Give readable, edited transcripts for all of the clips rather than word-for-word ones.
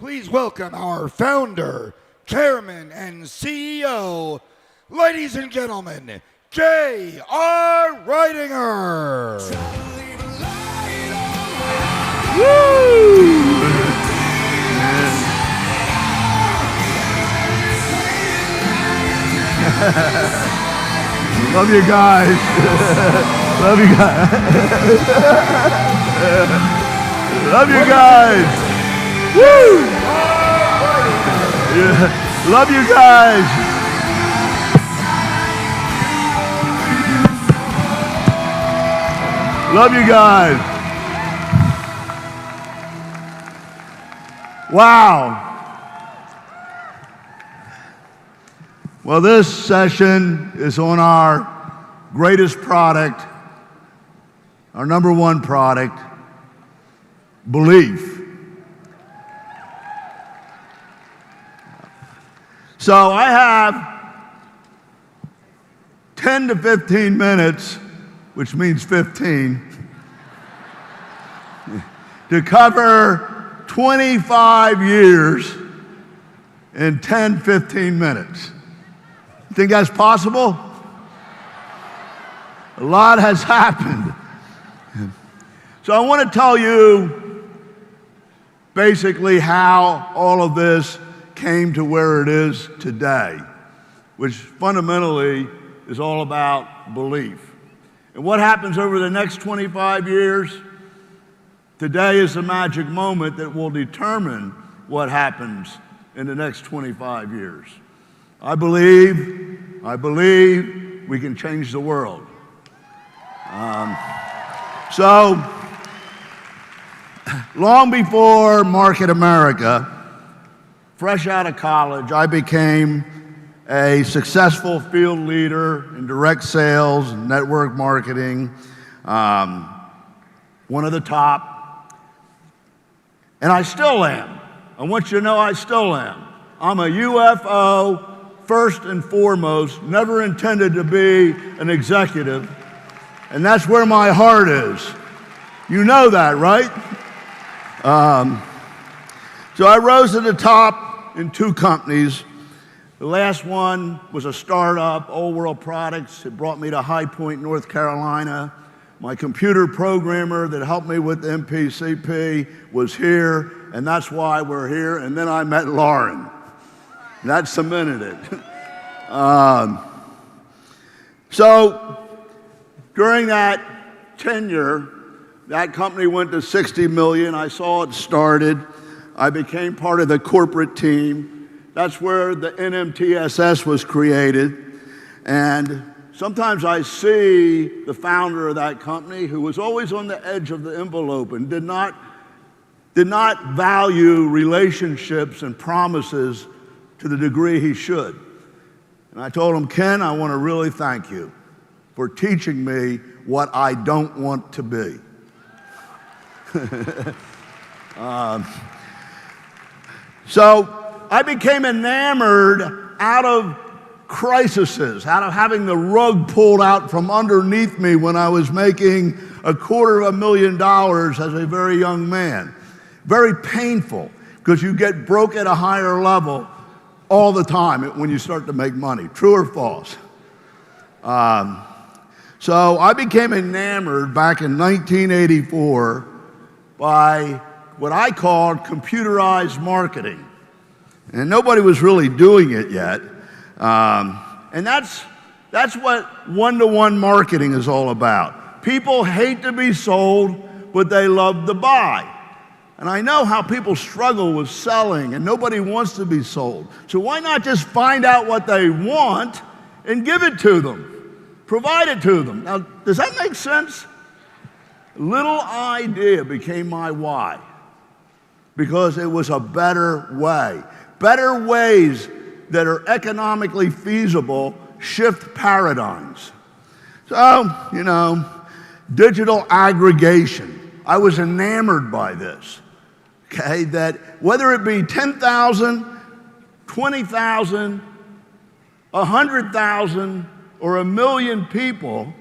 Please welcome our founder, chairman, and CEO, ladies and gentlemen, J.R. Ridinger. Woo! Love you guys. Love you guys. Love you guys. Woo! Yeah. Love you guys. Love you guys. Wow. Well, this session is on our greatest product, our number one product, belief. So I have 10 to 15 minutes, which means 15, to cover 25 years in 10, 15 minutes. You think that's possible? A lot has happened. So I want to tell you basically how all of this came to where it is today, which fundamentally is all about belief. And what happens over the next 25 years? Today is the magic moment that will determine what happens in the next 25 years. I believe we can change the world. So, long before Market America, fresh out of college, I became a successful field leader in direct sales and network marketing, one of the top, and I still am. I want you to know I still am. I'm a UFO, first and foremost, never intended to be an executive, and that's where my heart is. You know that, right? So I rose to the top in two companies. The last one was a startup, Old World Products. It brought me to High Point, North Carolina. My computer programmer that helped me with MPCP was here, and that's why we're here. And then I met Lauren. That cemented it. So during that tenure, that company went to 60 million. I saw it started. I became part of the corporate team. That's where the NMTSS was created. And sometimes I see the founder of that company, who was always on the edge of the envelope and did not value relationships and promises to the degree he should. And I told him, Ken, I want to really thank you for teaching me what I don't want to be. So I became enamored out of crises, out of having the rug pulled out from underneath me when I was making $250,000 as a very young man. Very painful, because you get broke at a higher level all the time when you start to make money. True or false? So I became enamored back in 1984 by what I called computerized marketing. And nobody was really doing it yet. And that's what one-to-one marketing is all about. People hate to be sold, but they love to buy. And I know how people struggle with selling, and nobody wants to be sold. So why not just find out what they want and give it to them? Provide it to them. Now, does that make sense? Little idea became my why, because it was a better way. Better ways that are economically feasible shift paradigms. So, digital aggregation. I was enamored by this, okay? That whether it be 10,000, 20,000, 100,000, or 1 million people,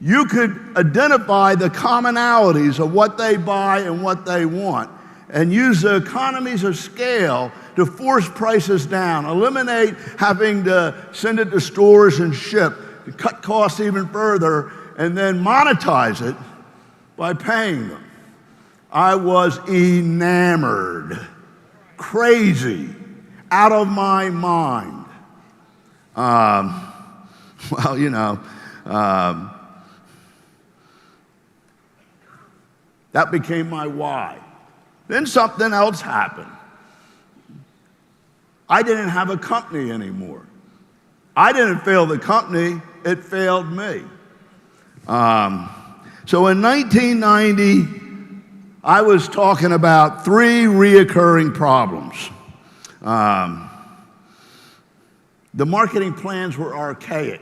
you could identify the commonalities of what they buy and what they want. and use the economies of scale to force prices down, eliminate having to send it to stores and ship, to cut costs even further, and then monetize it by paying them. I was enamored, crazy, out of my mind. Well, you know, that became my why. Then something else happened. I didn't have a company anymore. I didn't fail the company, it failed me. So in 1990, I was talking about 3 reoccurring problems. The marketing plans were archaic.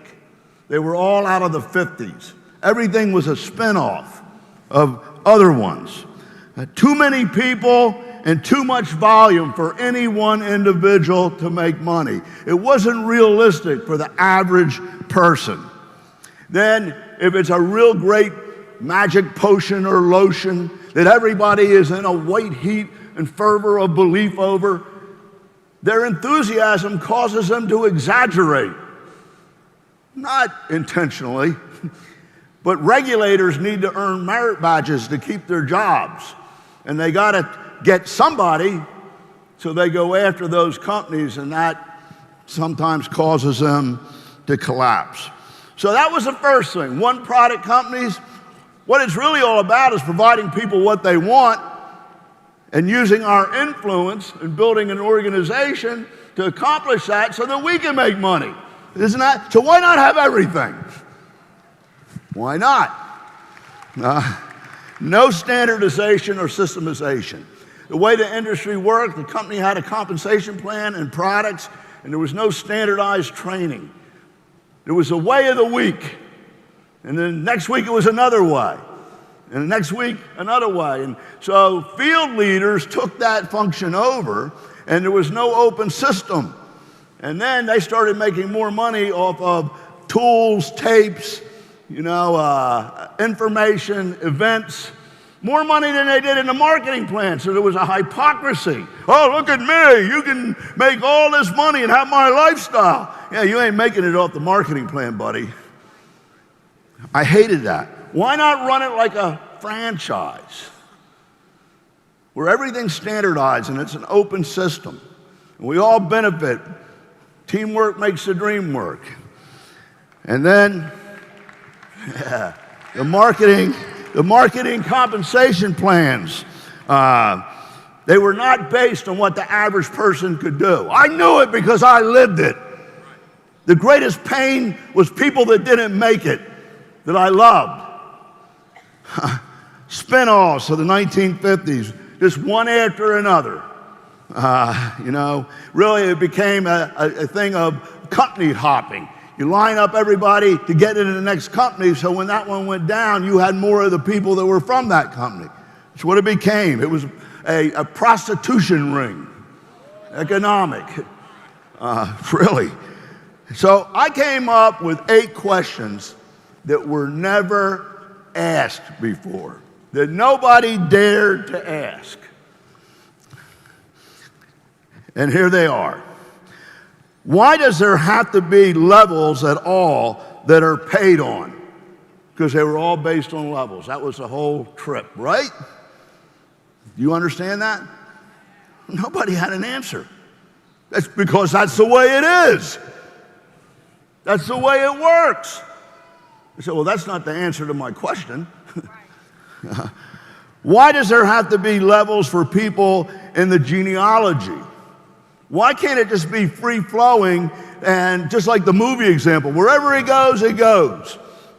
They were all out of the 50s. Everything was a spinoff of other ones. Too many people and too much volume for any one individual to make money. It wasn't realistic for the average person. Then, if it's a real great magic potion or lotion that everybody is in a white heat and fervor of belief over, their enthusiasm causes them to exaggerate. Not intentionally, but regulators need to earn merit badges to keep their jobs. And they got to get somebody, so they go after those companies, and that sometimes causes them to collapse. So that was the first thing. One product companies, what it's really all about is providing people what they want and using our influence and building an organization to accomplish that so that we can make money. Isn't that? So why not have everything? Why not? No standardization or systemization. The way the industry worked, the company had a compensation plan and products, and there was no standardized training. There was a way of the week, and then next week it was another way, and the next week another way. And so field leaders took that function over, and there was no open system. And then they started making more money off of tools, tapes, information, events, more money than they did in the marketing plan. So there was a hypocrisy. Oh, look at me. You can make all this money and have my lifestyle. Yeah, you ain't making it off the marketing plan, buddy. I hated that. Why not run it like a franchise where everything's standardized and it's an open system and we all benefit? Teamwork makes the dream work. And then the marketing compensation plans, they were not based on what the average person could do. I knew it because I lived it. The greatest pain was people that didn't make it, that I loved. Spin-offs of the 1950s, just one after another. Really it became a thing of company hopping. You line up everybody to get into the next company, so when that one went down, you had more of the people that were from that company. That's what it became. It was a prostitution ring, economic, really. So I came up with 8 questions that were never asked before, that nobody dared to ask. And here they are. Why does there have to be levels at all that are paid on? Because they were all based on levels. That was the whole trip, right? Do you understand that? Nobody had an answer. That's because that's the way it is. That's the way it works. I said, well, that's not the answer to my question. Why does there have to be levels for people in the genealogy? Why can't it just be free-flowing and just like the movie example, wherever he goes, he goes.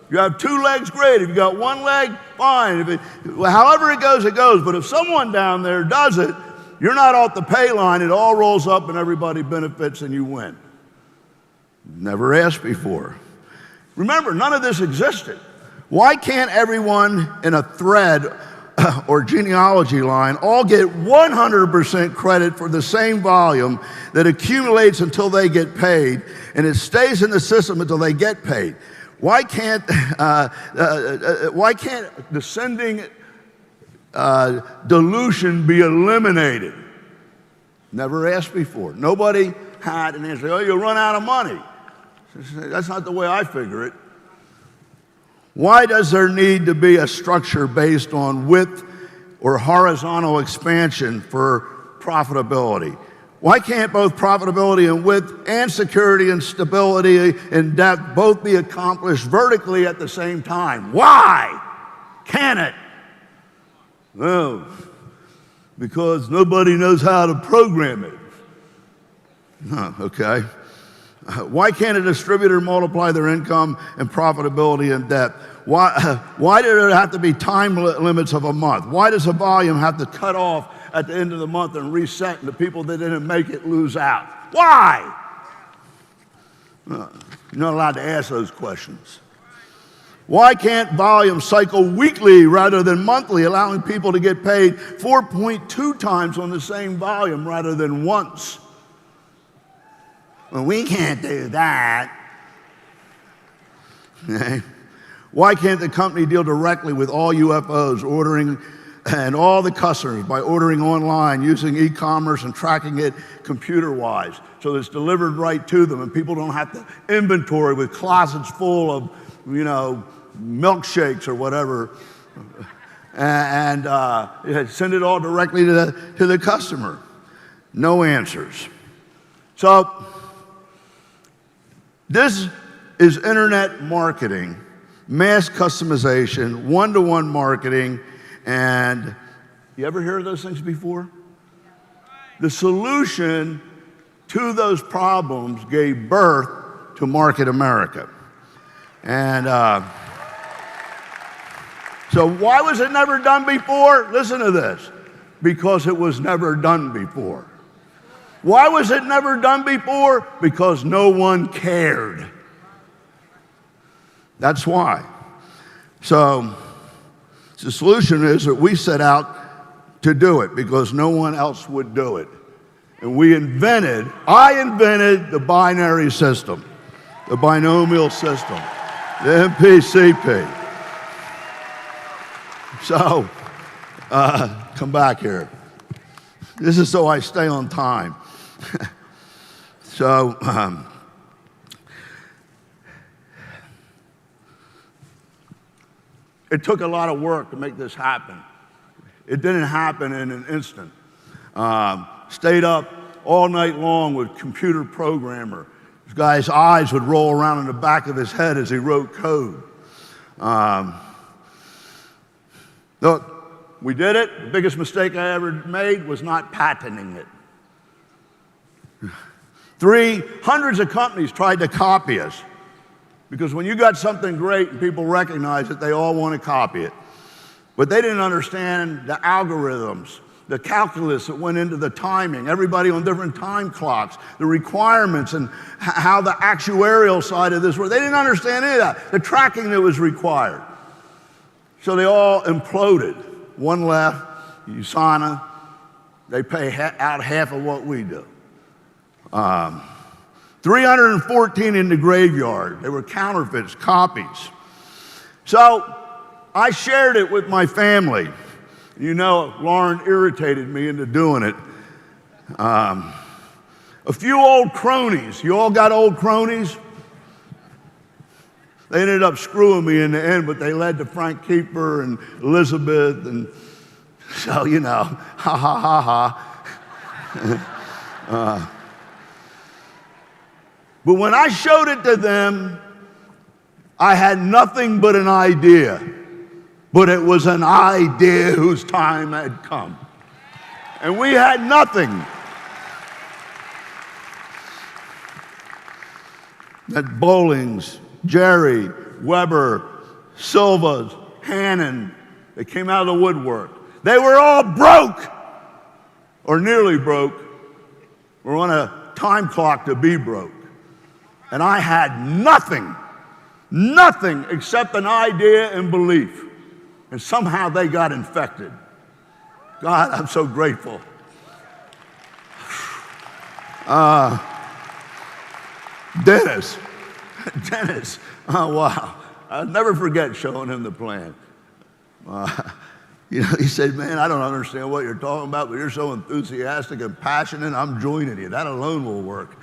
You have 2 legs, great. If you got 1 leg, fine. However it goes, but if someone down there does it, you're not off the pay line. It all rolls up and everybody benefits and you win. Never asked before. Remember, none of this existed. Why can't everyone in a thread or genealogy line all get 100% credit for the same volume that accumulates until they get paid, and it stays in the system until they get paid? Why can't descending dilution be eliminated? Never asked before. Nobody had an answer. Oh, you'll run out of money. That's not the way I figure it. Why does there need to be a structure based on width or horizontal expansion for profitability? Why can't both profitability and width and security and stability and depth both be accomplished vertically at the same time? Why can't it? Well, because nobody knows how to program it. Okay. Why can't a distributor multiply their income and profitability and depth? Why do there have to be time limits of a month? Why does a volume have to cut off at the end of the month and reset, and the people that didn't make it lose out? Why? You're not allowed to ask those questions. Why can't volume cycle weekly rather than monthly, allowing people to get paid 4.2 times on the same volume rather than once? Well, we can't do that. Okay. Why can't the company deal directly with all UFOs ordering and all the customers by ordering online, using e-commerce and tracking it computer-wise so that it's delivered right to them and people don't have to inventory with closets full of, milkshakes or whatever, and send it all directly to the customer? No answers. So this is internet marketing, mass customization, one-to-one marketing, and you ever hear of those things before? The solution to those problems gave birth to Market America. And so why was it never done before? Listen to this. Because it was never done before. Why was it never done before? Because no one cared. That's why. So the solution is that we set out to do it because no one else would do it. And I invented the binary system, the binomial system, the MPCP. So, come back here. This is so I stay on time. So, it took a lot of work to make this happen. It didn't happen in an instant. Stayed up all night long with computer programmer. This guy's eyes would roll around in the back of his head as he wrote code. Look, we did it. The biggest mistake I ever made was not patenting it. Hundreds of companies tried to copy us because when you got something great and people recognize it, they all want to copy it. But they didn't understand the algorithms, the calculus that went into the timing, everybody on different time clocks, the requirements and how the actuarial side of this worked. They didn't understand any of that, the tracking that was required. So they all imploded. One left, USANA, they pay out half of what we do. 314 in the graveyard. They were counterfeits, copies. So I shared it with my family. Lauren irritated me into doing it. A few old cronies. You all got old cronies? They ended up screwing me in the end, but they led to Frank Keefer and Elizabeth, and so, ha ha ha ha. But when I showed it to them, I had nothing but an idea. But it was an idea whose time had come. And we had nothing. That Bowling's, Jerry, Weber, Silva's, Hannon, they came out of the woodwork. They were all broke, or nearly broke. We're on a time clock to be broke. And I had nothing except an idea and belief. And somehow they got infected. God, I'm so grateful. Dennis, oh wow. I'll never forget showing him the plan. You know, he said, man, I don't understand what you're talking about, but you're so enthusiastic and passionate, I'm joining you. That alone will work.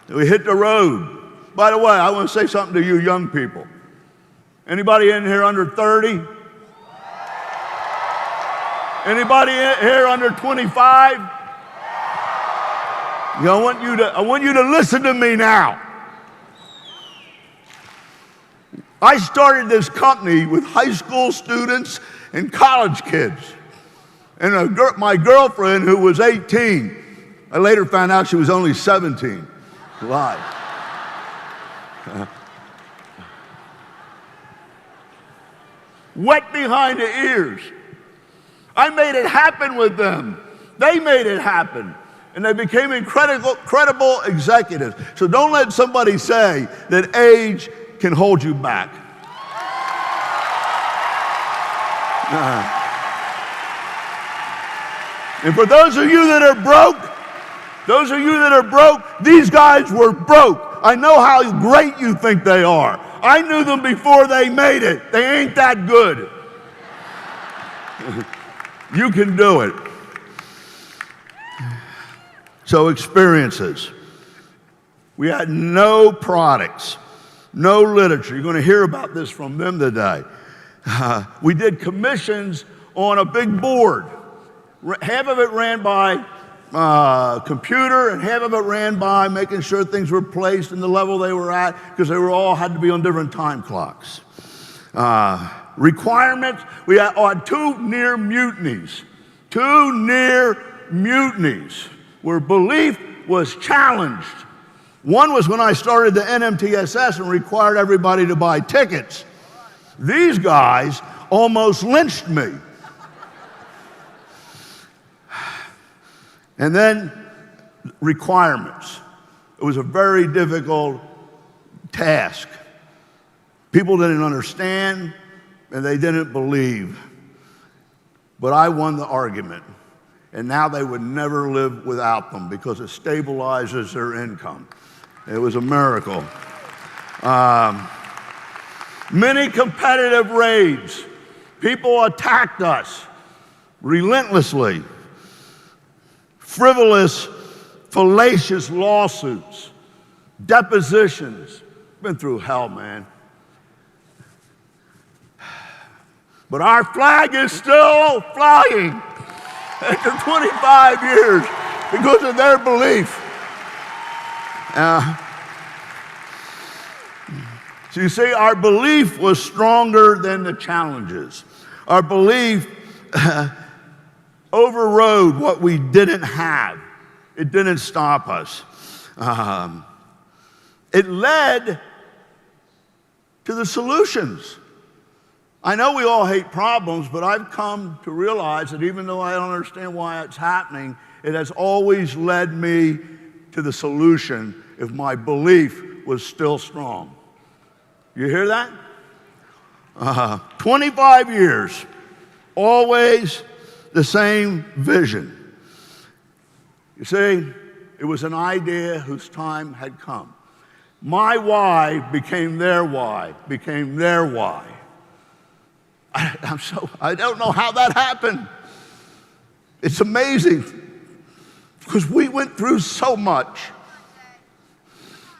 We hit the road. By the way, I want to say something to you young people. Anybody in here under 30? Anybody here under 25? I want you to listen to me now. I started this company with high school students and college kids. And my girlfriend, who was 18, I later found out she was only 17. Lied. Wet behind the ears. I made it happen with them. They made it happen. And they became incredible executives. So don't let somebody say that age can hold you back. And for those of you that are broke, these guys were broke. I know how great you think they are. I knew them before they made it. They ain't that good. You can do it. So experiences. We had no products, no literature. You're going to hear about this from them today. We did commissions on a big board. Half of it ran by computer, and half of it ran by making sure things were placed in the level they were at, because they were all had to be on different time clocks. Requirements, we had 2 near mutinies. 2 near mutinies where belief was challenged. One was when I started the NMTSS and required everybody to buy tickets. These guys almost lynched me. And then requirements. It was a very difficult task. People didn't understand and they didn't believe. But I won the argument. And now they would never live without them because it stabilizes their income. It was a miracle. Many competitive raids. People attacked us relentlessly. Frivolous, fallacious lawsuits, depositions. Been through hell, man. But our flag is still flying after 25 years because of their belief. So you see, our belief was stronger than the challenges. Our belief overrode what we didn't have. It didn't stop us. It led to the solutions. I know we all hate problems, but I've come to realize that even though I don't understand why it's happening, it has always led me to the solution if my belief was still strong. You hear that? 25 years, always the same vision. You see, it was an idea whose time had come. My why became their why, became their why. I don't know how that happened. It's amazing because we went through so much,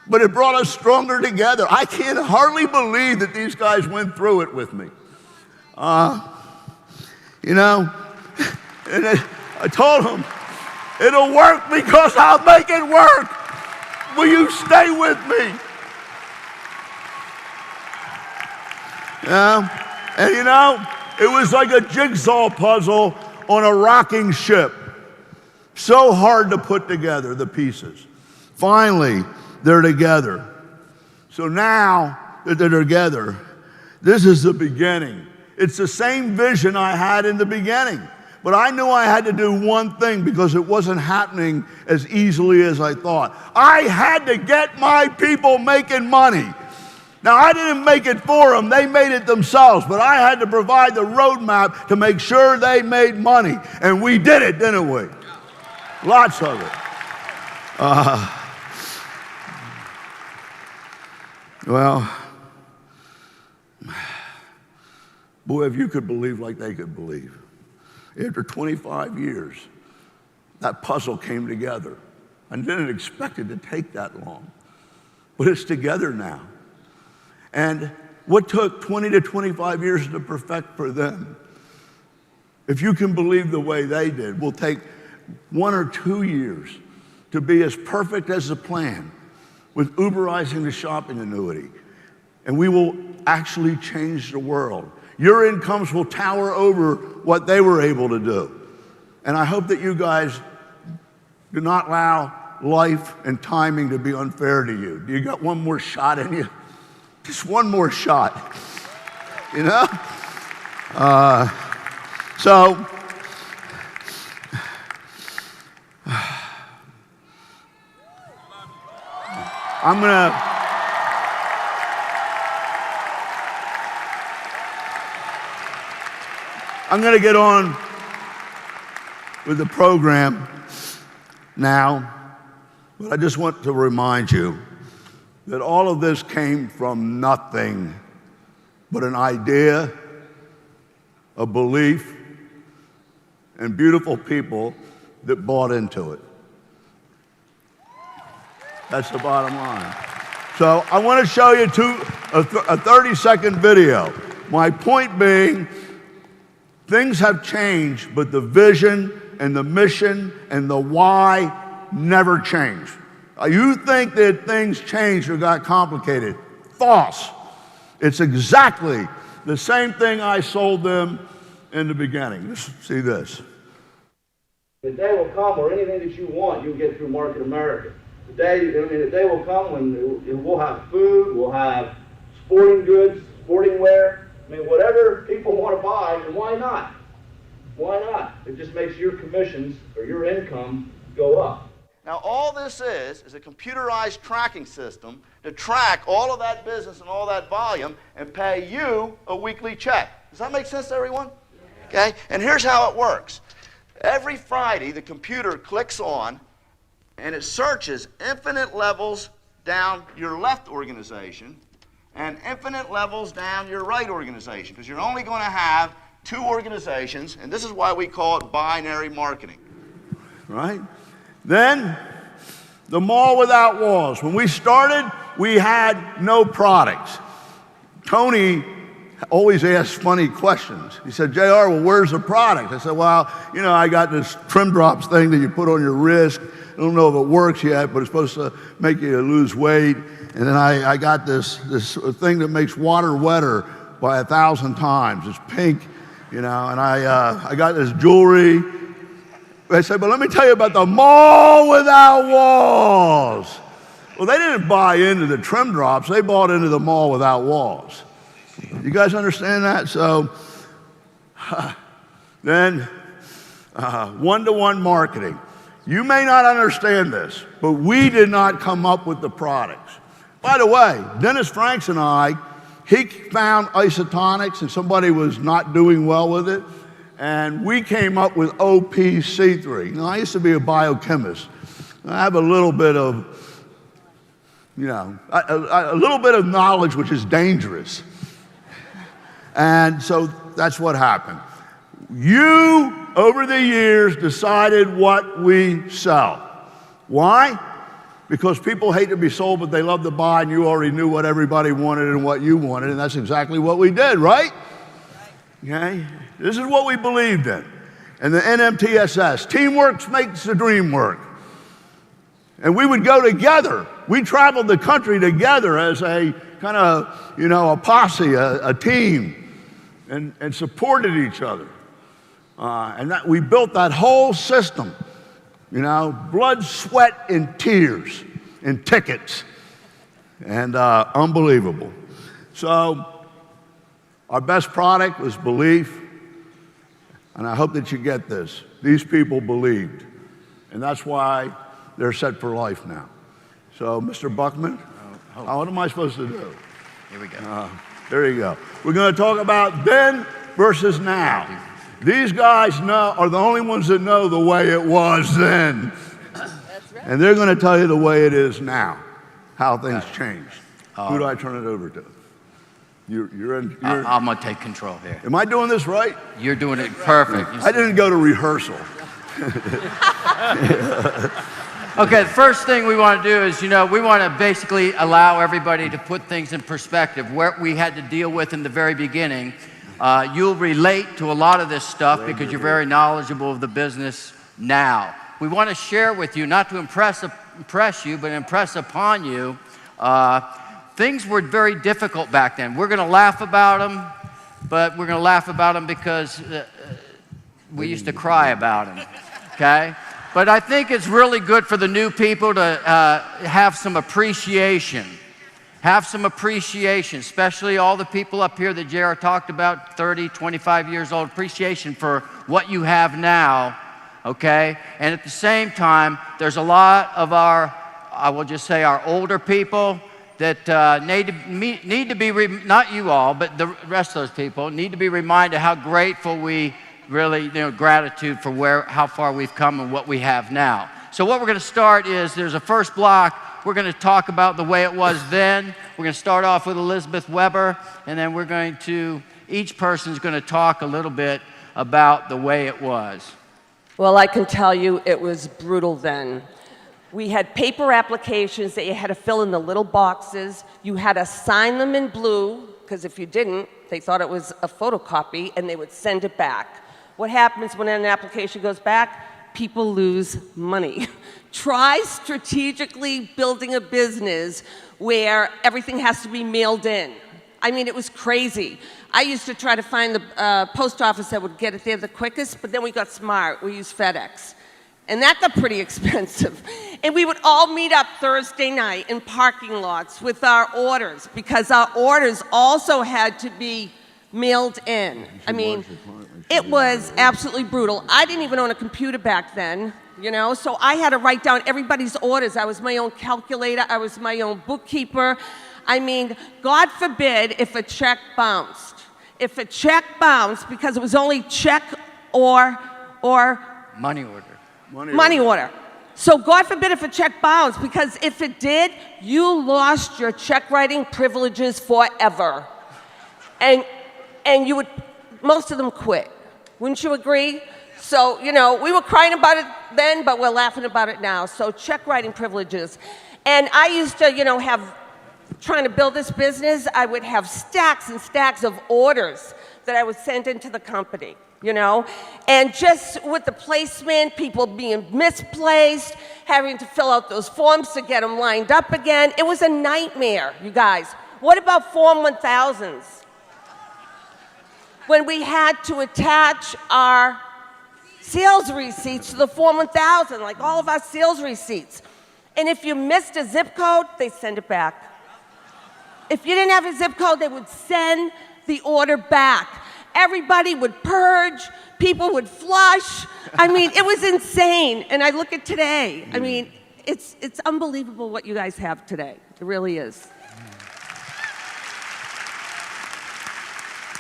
but it brought us stronger together. I can hardly believe that these guys went through it with me. You know, and I told them, it'll work because I'll make it work. Will you stay with me? Yeah. And you know, it was like a jigsaw puzzle on a rocking ship. So hard to put together, the pieces. Finally, they're together. So now that they're together, this is the beginning. It's the same vision I had in the beginning. But I knew I had to do one thing because it wasn't happening as easily as I thought. I had to get my people making money. Now, I didn't make it for them. They made it themselves. But I had to provide the roadmap to make sure they made money. And we did it, didn't we? Lots of it. Boy, if you could believe like they could believe. After 25 years, that puzzle came together. I didn't expect it to take that long, but it's together now. And what took 20 to 25 years to perfect for them, if you can believe the way they did, will take 1 or 2 years to be as perfect as the plan with Uberizing the shopping annuity. And we will actually change the world. Your incomes will tower over what they were able to do. And I hope that you guys do not allow life and timing to be unfair to you. You got one more shot in you? Just one more shot, you know? So, I'm gonna get on with the program now, but I just want to remind you that all of this came from nothing but an idea, a belief, and beautiful people that bought into it. That's the bottom line. So I want to show you a 30-second video. My point being, things have changed, but the vision and the mission and the why never changed. You think that things changed or got complicated. False. It's exactly the same thing I sold them in the beginning. Just see this. The day will come where anything that you want, you'll get through Market America. The day will come when we'll have food, we'll have sporting goods, sporting wear. I mean, whatever people want to buy, and why not? Why not? It just makes your commissions or your income go up. Now, all this is a computerized tracking system to track all of that business and all that volume and pay you a weekly check. Does that make sense to everyone? Okay? And here's how it works. Every Friday, the computer clicks on and it searches infinite levels down your left organization and infinite levels down your right organization, because you're only going to have 2 organizations, and this is why we call it binary marketing. Right? Then, the mall without walls. When we started, we had no products. Tony always asked funny questions. He said, JR, well, where's the product? I said, well, you know, I got this trim drops thing that you put on your wrist. I don't know if it works yet, but it's supposed to make you lose weight. And then I got this thing that makes water wetter by 1,000 times. It's pink, you know, and I got this jewelry. I said, but let me tell you about the mall without walls. Well, they didn't buy into the trim drops. They bought into the mall without walls. You guys understand that? So then one-to-one marketing. You may not understand this, but we did not come up with the products. By the way, Dennis Franks and I, he found isotonics and somebody was not doing well with it, and we came up with OPC3. Now, I used to be a biochemist. I have a little bit of, you know, a little bit of knowledge which is dangerous. And so that's what happened. You, over the years, decided what we sell. Why? Because people hate to be sold, but they love to buy, and you already knew what everybody wanted and what you wanted, and that's exactly what we did, right? Okay? This is what we believed in. And the NMTSS, teamwork makes the dream work. And we would go together. We traveled the country together as a kind of, you know, a posse, a team, and supported each other. And that we built that whole system, you know, blood, sweat, and tears, and tickets, and unbelievable. So our best product was belief, and I hope that you get this. These people believed, and that's why they're set for life now. So, Mr. Buckman, what am I supposed to do? Here we go. There you go. We're going to talk about then versus now. These guys are the only ones that know the way it was then. That's right. And they're going to tell you the way it is now, how things changed. Who do I turn it over to? I'm going to take control here. Am I doing this right? You're doing it perfect. I didn't go to rehearsal. Okay, the first thing we want to do is, we want to basically allow everybody to put things in perspective. What we had to deal with in the very beginning. You'll relate to a lot of this stuff because you're very knowledgeable of the business now. We want to share with you, not to impress you, but impress upon you. Things were very difficult back then. We're going to laugh about them, but we're going to laugh about them because we used to cry about them, okay? But I think it's really good for the new people to have some appreciation. Have some appreciation, especially all the people up here that JR talked about, 30, 25 years old, appreciation for what you have now, okay? And at the same time, there's a lot of our, I will just say our older people that need to be, not you all, but the rest of those people, need to be reminded how grateful we really, gratitude for how far we've come and what we have now. So what we're going to start is, there's a first block. We're going to talk about the way it was then. We're going to start off with Elizabeth Weber, and then we're going to, each person's going to talk a little bit about the way it was. Well, I can tell you it was brutal then. We had paper applications that you had to fill in the little boxes. You had to sign them in blue, because if you didn't, they thought it was a photocopy, and they would send it back. What happens when an application goes back? People lose money. Try strategically building a business where everything has to be mailed in. I mean, it was crazy. I used to try to find the post office that would get it there the quickest, but then we got smart. We used FedEx. And that got pretty expensive. And we would all meet up Thursday night in parking lots with our orders, because our orders also had to be mailed in. I mean, it was absolutely brutal. I didn't even own a computer back then, so I had to write down everybody's orders. I was my own calculator. I was my own bookkeeper. I mean, God forbid if a check bounced. If a check bounced because it was only check or money order. Money order. So God forbid if a check bounced, because if it did, you lost your check writing privileges forever. And you would, most of them quit. Wouldn't you agree? So, we were crying about it then, but we're laughing about it now. So check writing privileges. And I used to, trying to build this business, I would have stacks and stacks of orders that I would send into the company. And just with the placement, people being misplaced, having to fill out those forms to get them lined up again. It was a nightmare, you guys. What about Form 1000s? When we had to attach our sales receipts to the Form 1000, like all of our sales receipts. And if you missed a zip code, they send it back. If you didn't have a zip code, they would send the order back. Everybody would purge, people would flush. I mean, it was insane. And I look at today. I mean, it's unbelievable what you guys have today. It really is.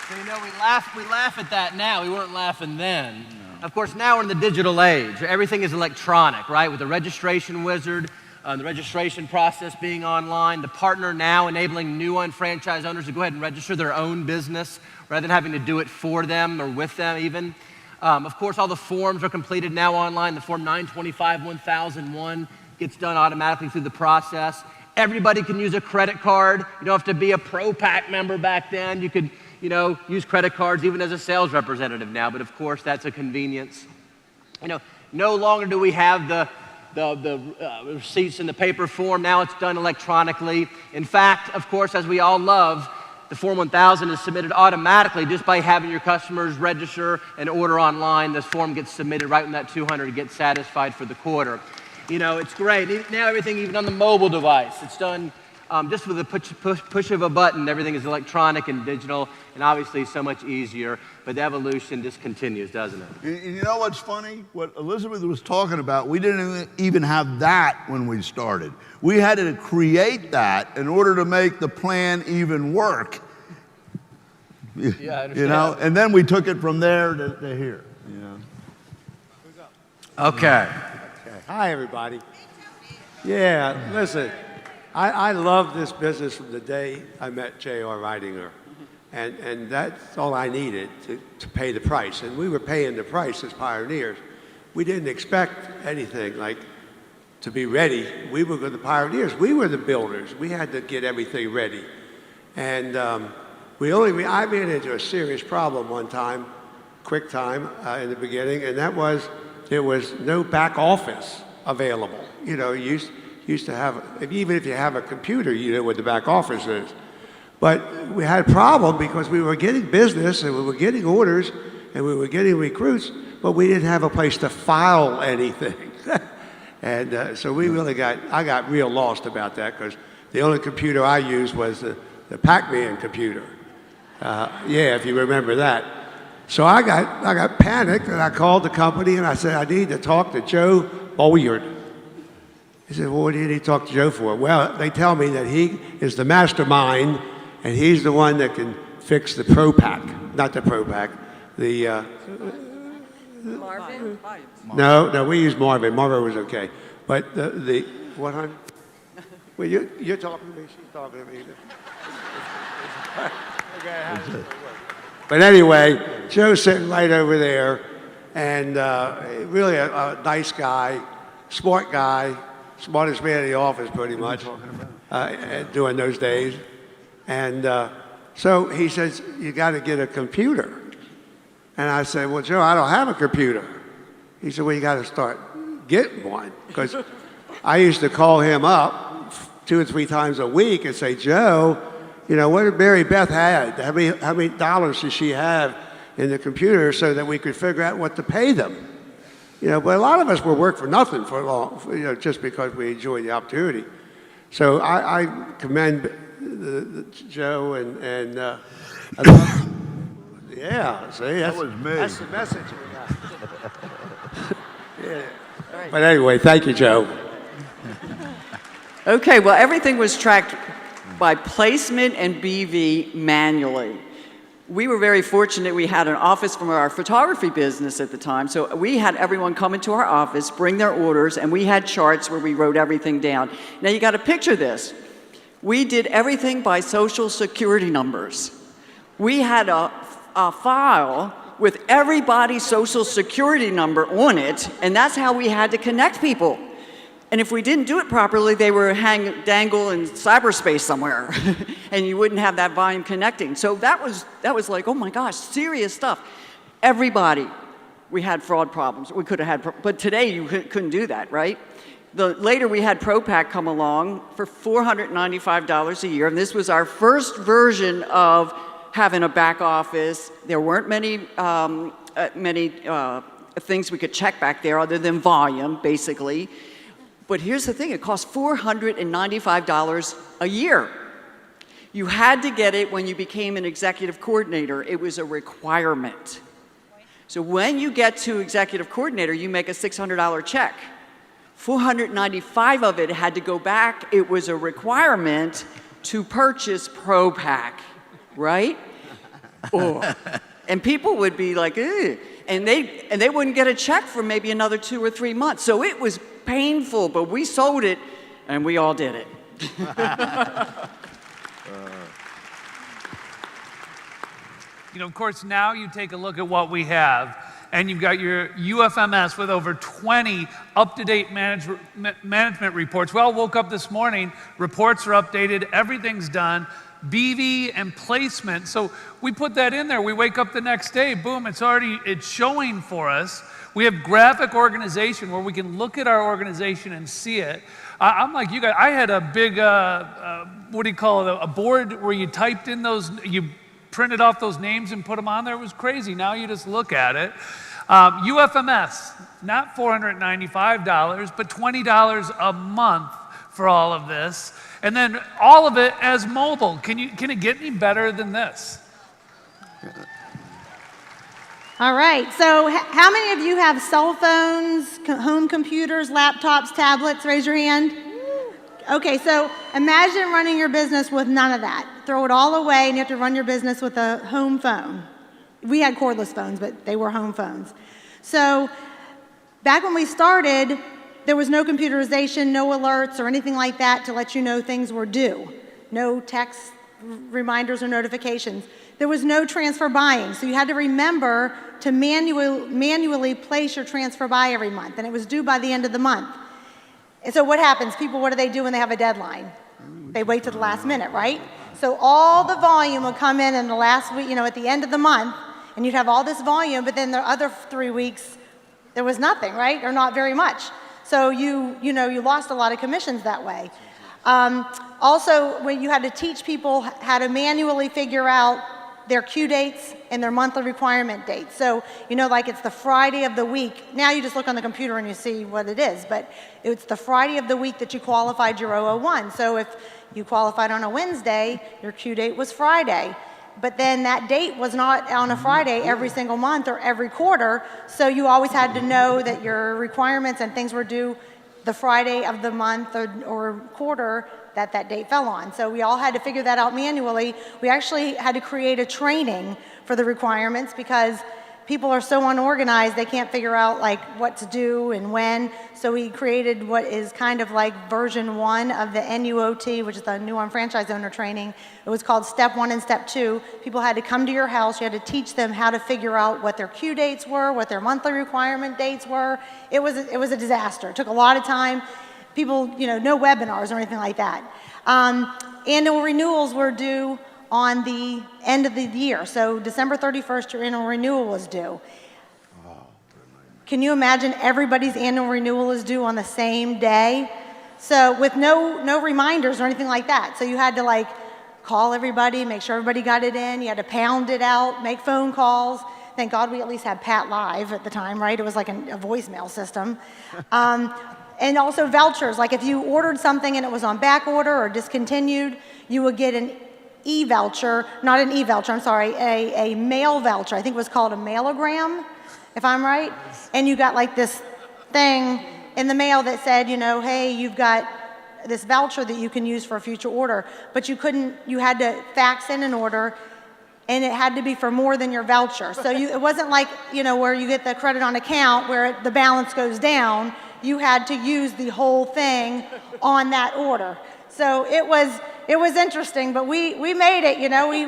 So, we laugh at that now. We weren't laughing then. No. Of course, now we're in the digital age. Everything is electronic, right? With the registration wizard, the registration process being online, the partner now enabling new unfranchised owners to go ahead and register their own business rather than having to do it for them or with them even. Of course, all the forms are completed now online. The Form 925-1001 gets done automatically through the process. Everybody can use a credit card. You don't have to be a ProPac member back then. You could, use credit cards even as a sales representative now, but of course that's a convenience. No longer do we have the receipts in the paper form. Now it's done electronically. In fact, of course, as we all love, the Form 1000 is submitted automatically just by having your customers register and order online. This form gets submitted right when that 200 gets satisfied for the quarter. It's great. Now everything, even on the mobile device, it's done just with the push of a button. Everything is electronic and digital, and obviously so much easier. But the evolution just continues, doesn't it? And you know what's funny? What Elizabeth was talking about, we didn't even have that when we started. We had to create that in order to make the plan even work. Yeah, I understand. And then we took it from there to here. Okay. Hi, everybody. Yeah, listen, I love this business from the day I met J.R. Reidinger. And that's all I needed to pay the price. And we were paying the price as pioneers. We didn't expect anything like to be ready. We were the pioneers. We were the builders. We had to get everything ready. And I ran into a serious problem one time, quick time in the beginning, and that was there was no back office available. You know, you used to have, even if you have a computer, you know what the back office is. But we had a problem because we were getting business and we were getting orders and we were getting recruits, but we didn't have a place to file anything. And so I got real lost about that because the only computer I used was the Pac-Man computer. Yeah, if you remember that. So I got panicked and I called the company and I said, I need to talk to Joe Boyard. He said, well, what do you need to talk to Joe for? Well, they tell me that he is the mastermind and he's the one that can fix the ProPack, not the ProPack, the... Marvin? No, we used Marvin. Marvin was okay. But the what, honey? Well, you're talking to me, she's talking to me. But anyway, Joe's sitting right over there, and really a nice guy, smart guy, smartest man in the office pretty much during those days. And so he says, you got to get a computer. And I said, well, Joe, I don't have a computer. He said, well, you got to start getting one. Because I used to call him up 2 or 3 times a week and say, Joe, you know, what did Mary Beth have? How many dollars does she have in the computer so that we could figure out what to pay them? You know, but a lot of us will work for nothing for long, you know, just because we enjoy the opportunity. So I commend Joe and yeah, see, that was me. That's the message we got. Yeah. But anyway, thank you, Joe. Okay, well, everything was tracked by placement and BV manually. We were very fortunate. We had an office from our photography business at the time, so we had everyone come into our office, bring their orders, and we had charts where we wrote everything down. Now, you got to picture this. We did everything by social security numbers. We had a file with everybody's social security number on it, and that's how we had to connect people. And if we didn't do it properly, they were dangle in cyberspace somewhere, and you wouldn't have that volume connecting. So that was like, oh my gosh, serious stuff. Everybody, we had fraud problems. We could have had, but today you couldn't do that, right? Later we had ProPack come along for $495 a year, and this was our first version of having a back office. There weren't many things we could check back there other than volume, basically. But here's the thing, it cost $495 a year. You had to get it when you became an executive coordinator. It was a requirement. So when you get to executive coordinator, you make a $600 check. $495 of it had to go back. It was a requirement to purchase ProPack, right? Oh. And people would be like, ugh. And they wouldn't get a check for maybe another 2 or 3 months. So it was painful, but we sold it, and we all did it. You know, of course, now you take a look at what we have, and you've got your UFMS with over 20 up-to-date management reports. We all woke up this morning, reports are updated, everything's done. BV and placement. So we put that in there. We wake up the next day, boom, it's showing for us. We have graphic organization where we can look at our organization and see it. I'm like you guys, I had a big, what do you call it, a board where you typed in those, you printed off those names and put them on there. It was crazy. Now you just look at it. UFMS, not $495, but $20 a month for all of this. And then all of it as mobile. Can it get any better than this? All right, so how many of you have cell phones, home computers, laptops, tablets? Raise your hand. Okay, so imagine running your business with none of that. Throw it all away and you have to run your business with a home phone. We had cordless phones, but they were home phones. So back when we started, there was no computerization, no alerts or anything like that to let you know things were due. No text reminders or notifications. There was no transfer buying, so you had to remember to manually place your transfer buy every month, and it was due by the end of the month. And so what happens? People, what do they do when they have a deadline? They wait till the last minute, right? So all the volume would come in the last week, at the end of the month, and you'd have all this volume, but then the other 3 weeks, there was nothing, right? Or not very much. So you lost a lot of commissions that way. Also, when you had to teach people how to manually figure out their Q dates and their monthly requirement dates. So, like it's the Friday of the week. Now you just look on the computer and you see what it is, but it's the Friday of the week that you qualified your 001. So if you qualified on a Wednesday, your Q date was Friday. But then that date was not on a Friday every single month or every quarter, so you always had to know that your requirements and things were due the Friday of the month or quarter that date fell on. So we all had to figure that out manually. We actually had to create a training for the requirements because people are so unorganized, they can't figure out like what to do and when. So we created what is kind of like version 1 of the NUOT, which is the new on franchise owner training. It was called Step 1 and Step 2. People had to come to your house. You had to teach them how to figure out what their Q dates were, what their monthly requirement dates were. It was a disaster. It took a lot of time. People, no webinars or anything like that. Annual renewals were due on the end of the year. So December 31st, your annual renewal was due. Can you imagine everybody's annual renewal is due on the same day? So with no reminders or anything like that. So you had to call everybody, make sure everybody got it in. You had to pound it out, make phone calls. Thank God we at least had Pat Live at the time, right? It was like a voicemail system. And also vouchers, like if you ordered something and it was on back order or discontinued, you would get an e-voucher, not an e-voucher, I'm sorry, a mail voucher. I think it was called a mailogram, if I'm right. And you got like this thing in the mail that said, hey, you've got this voucher that you can use for a future order. But you had to fax in an order, and it had to be for more than your voucher. So it wasn't like, where you get the credit on account where the balance goes down. You had to use the whole thing on that order. So it was interesting, but we made it,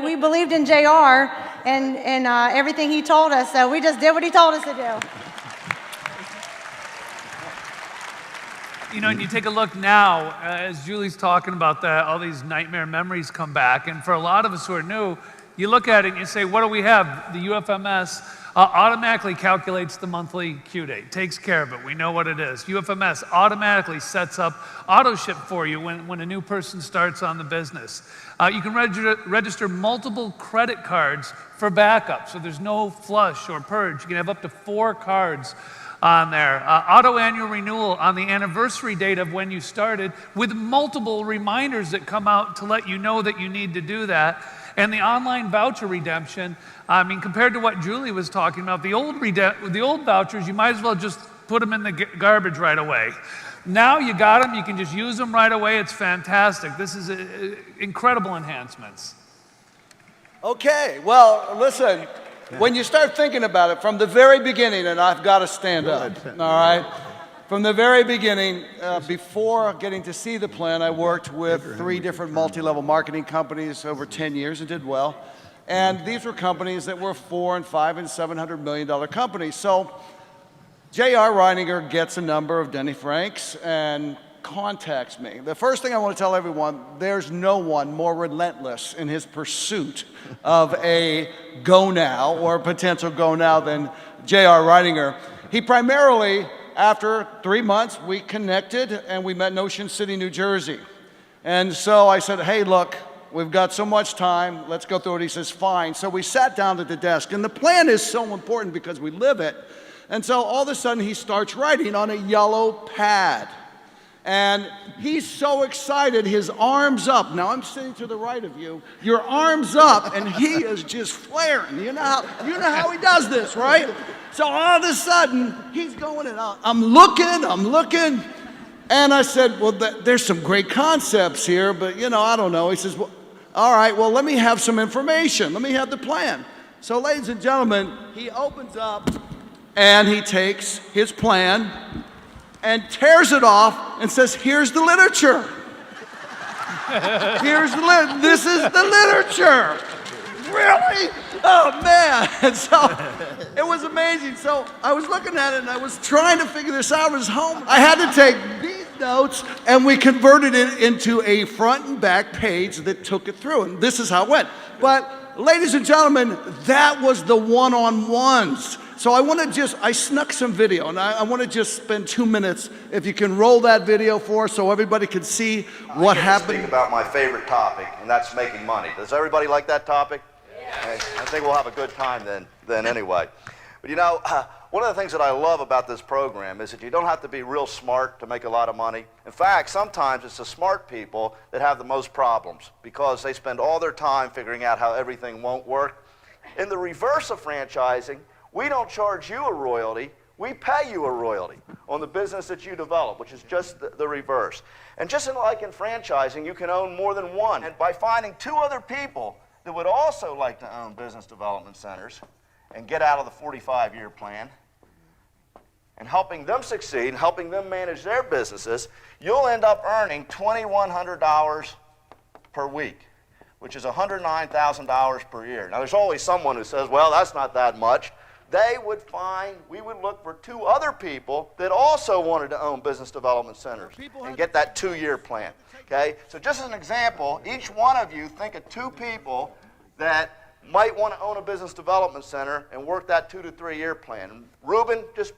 we believed in JR and everything he told us, so we just did what he told us to do. And you take a look now, as Julie's talking about that, all these nightmare memories come back, and for a lot of us who are new, you look at it and you say, what do we have? The UFMS automatically calculates the monthly Q date, takes care of it. We know what it is. UFMS automatically sets up auto ship for you when a new person starts on the business. You can register multiple credit cards for backup, so there's no flush or purge. You can have up to 4 cards on there. Auto annual renewal on the anniversary date of when you started with multiple reminders that come out to let you know that you need to do that. And the online voucher redemption, compared to what Julie was talking about, the old vouchers, you might as well just put them in the garbage right away. Now you got them, you can just use them right away. It's fantastic. This is incredible enhancements. Okay, well, listen, when you start thinking about it from the very beginning, and I've got to stand up, all right? From the very beginning, before getting to see the plan, I worked with 3 different multi-level marketing companies over 10 years and did well. And these were companies that were $400 and $500 and $700 million companies. So J.R. Reininger gets a number of Denny Franks and contacts me. The first thing I want to tell everyone, there's no one more relentless in his pursuit of a go now or potential go now than J.R. Reininger. He primarily, after 3 months, we connected and we met in Ocean City, New Jersey. And so I said, hey, look, we've got so much time, let's go through it. He says, fine. So we sat down at the desk, and the plan is so important because we live it. And so all of a sudden he starts writing on a yellow pad. And he's so excited, his arms up. Now I'm sitting to the right of you. Your arms up, and he is just flaring. You know how he does this, right? So all of a sudden, he's going and I'm looking. And I said, well, there's some great concepts here, but I don't know. He says, well, all right, well, let me have some information. Let me have the plan. So ladies and gentlemen, he opens up and he takes his plan and tears it off and says, here's the literature. This is the literature. Really? Oh, man. And so it was amazing. So I was looking at it, and I was trying to figure this out. I was home. I had to take these notes, and we converted it into a front and back page that took it through. And this is how it went. But, ladies and gentlemen, that was the one-on-ones. So I snuck some video, and I want to just spend 2 minutes, if you can roll that video for us so everybody can see what happened. Speak about my favorite topic, and that's making money. Does everybody like that topic? Yeah. I think we'll have a good time then anyway. But you know, one of the things that I love about this program is that you don't have to be real smart to make a lot of money. In fact, sometimes it's the smart people that have the most problems because they spend all their time figuring out how everything won't work. In the reverse of franchising, we don't charge you a royalty, we pay you a royalty on the business that you develop, which is just the reverse. And just like in franchising, you can own more than one. And by finding 2 other people that would also like to own business development centers and get out of the 45-year plan, and helping them succeed, and helping them manage their businesses, you'll end up earning $2,100 per week, which is $109,000 per year. Now, there's always someone who says, well, that's not that much. We would look for 2 other people that also wanted to own business development centers and get that 2-year plan, okay? So just as an example, each one of you think of 2 people that might want to own a business development center and work that 2 to 3 year plan. And Ruben, just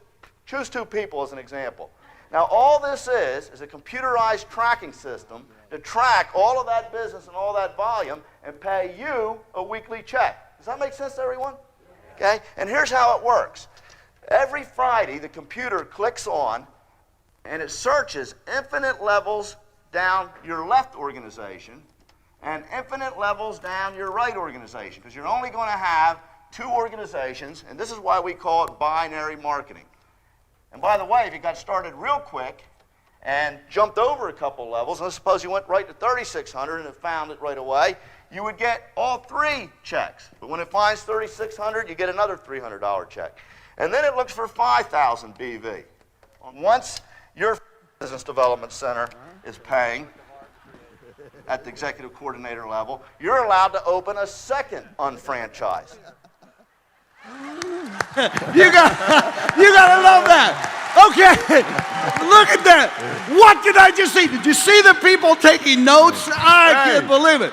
choose 2 people as an example. Now, all this is a computerized tracking system to track all of that business and all that volume and pay you a weekly check. Does that make sense to everyone? Okay, and here's how it works. Every Friday, the computer clicks on, and it searches infinite levels down your left organization and infinite levels down your right organization, because you're only going to have 2 organizations, and this is why we call it binary marketing. And by the way, if you got started real quick and jumped over a couple levels, and let's suppose you went right to 3,600 and it found it right away, you would get all 3 checks. But when it finds 3,600, you get another $300 check. And then it looks for 5,000 BV. Once your business development center is paying at the executive coordinator level, you're allowed to open a second unfranchised. You gotta love that. Okay, look at that. What did I just see? Did you see the people taking notes? I can't believe it.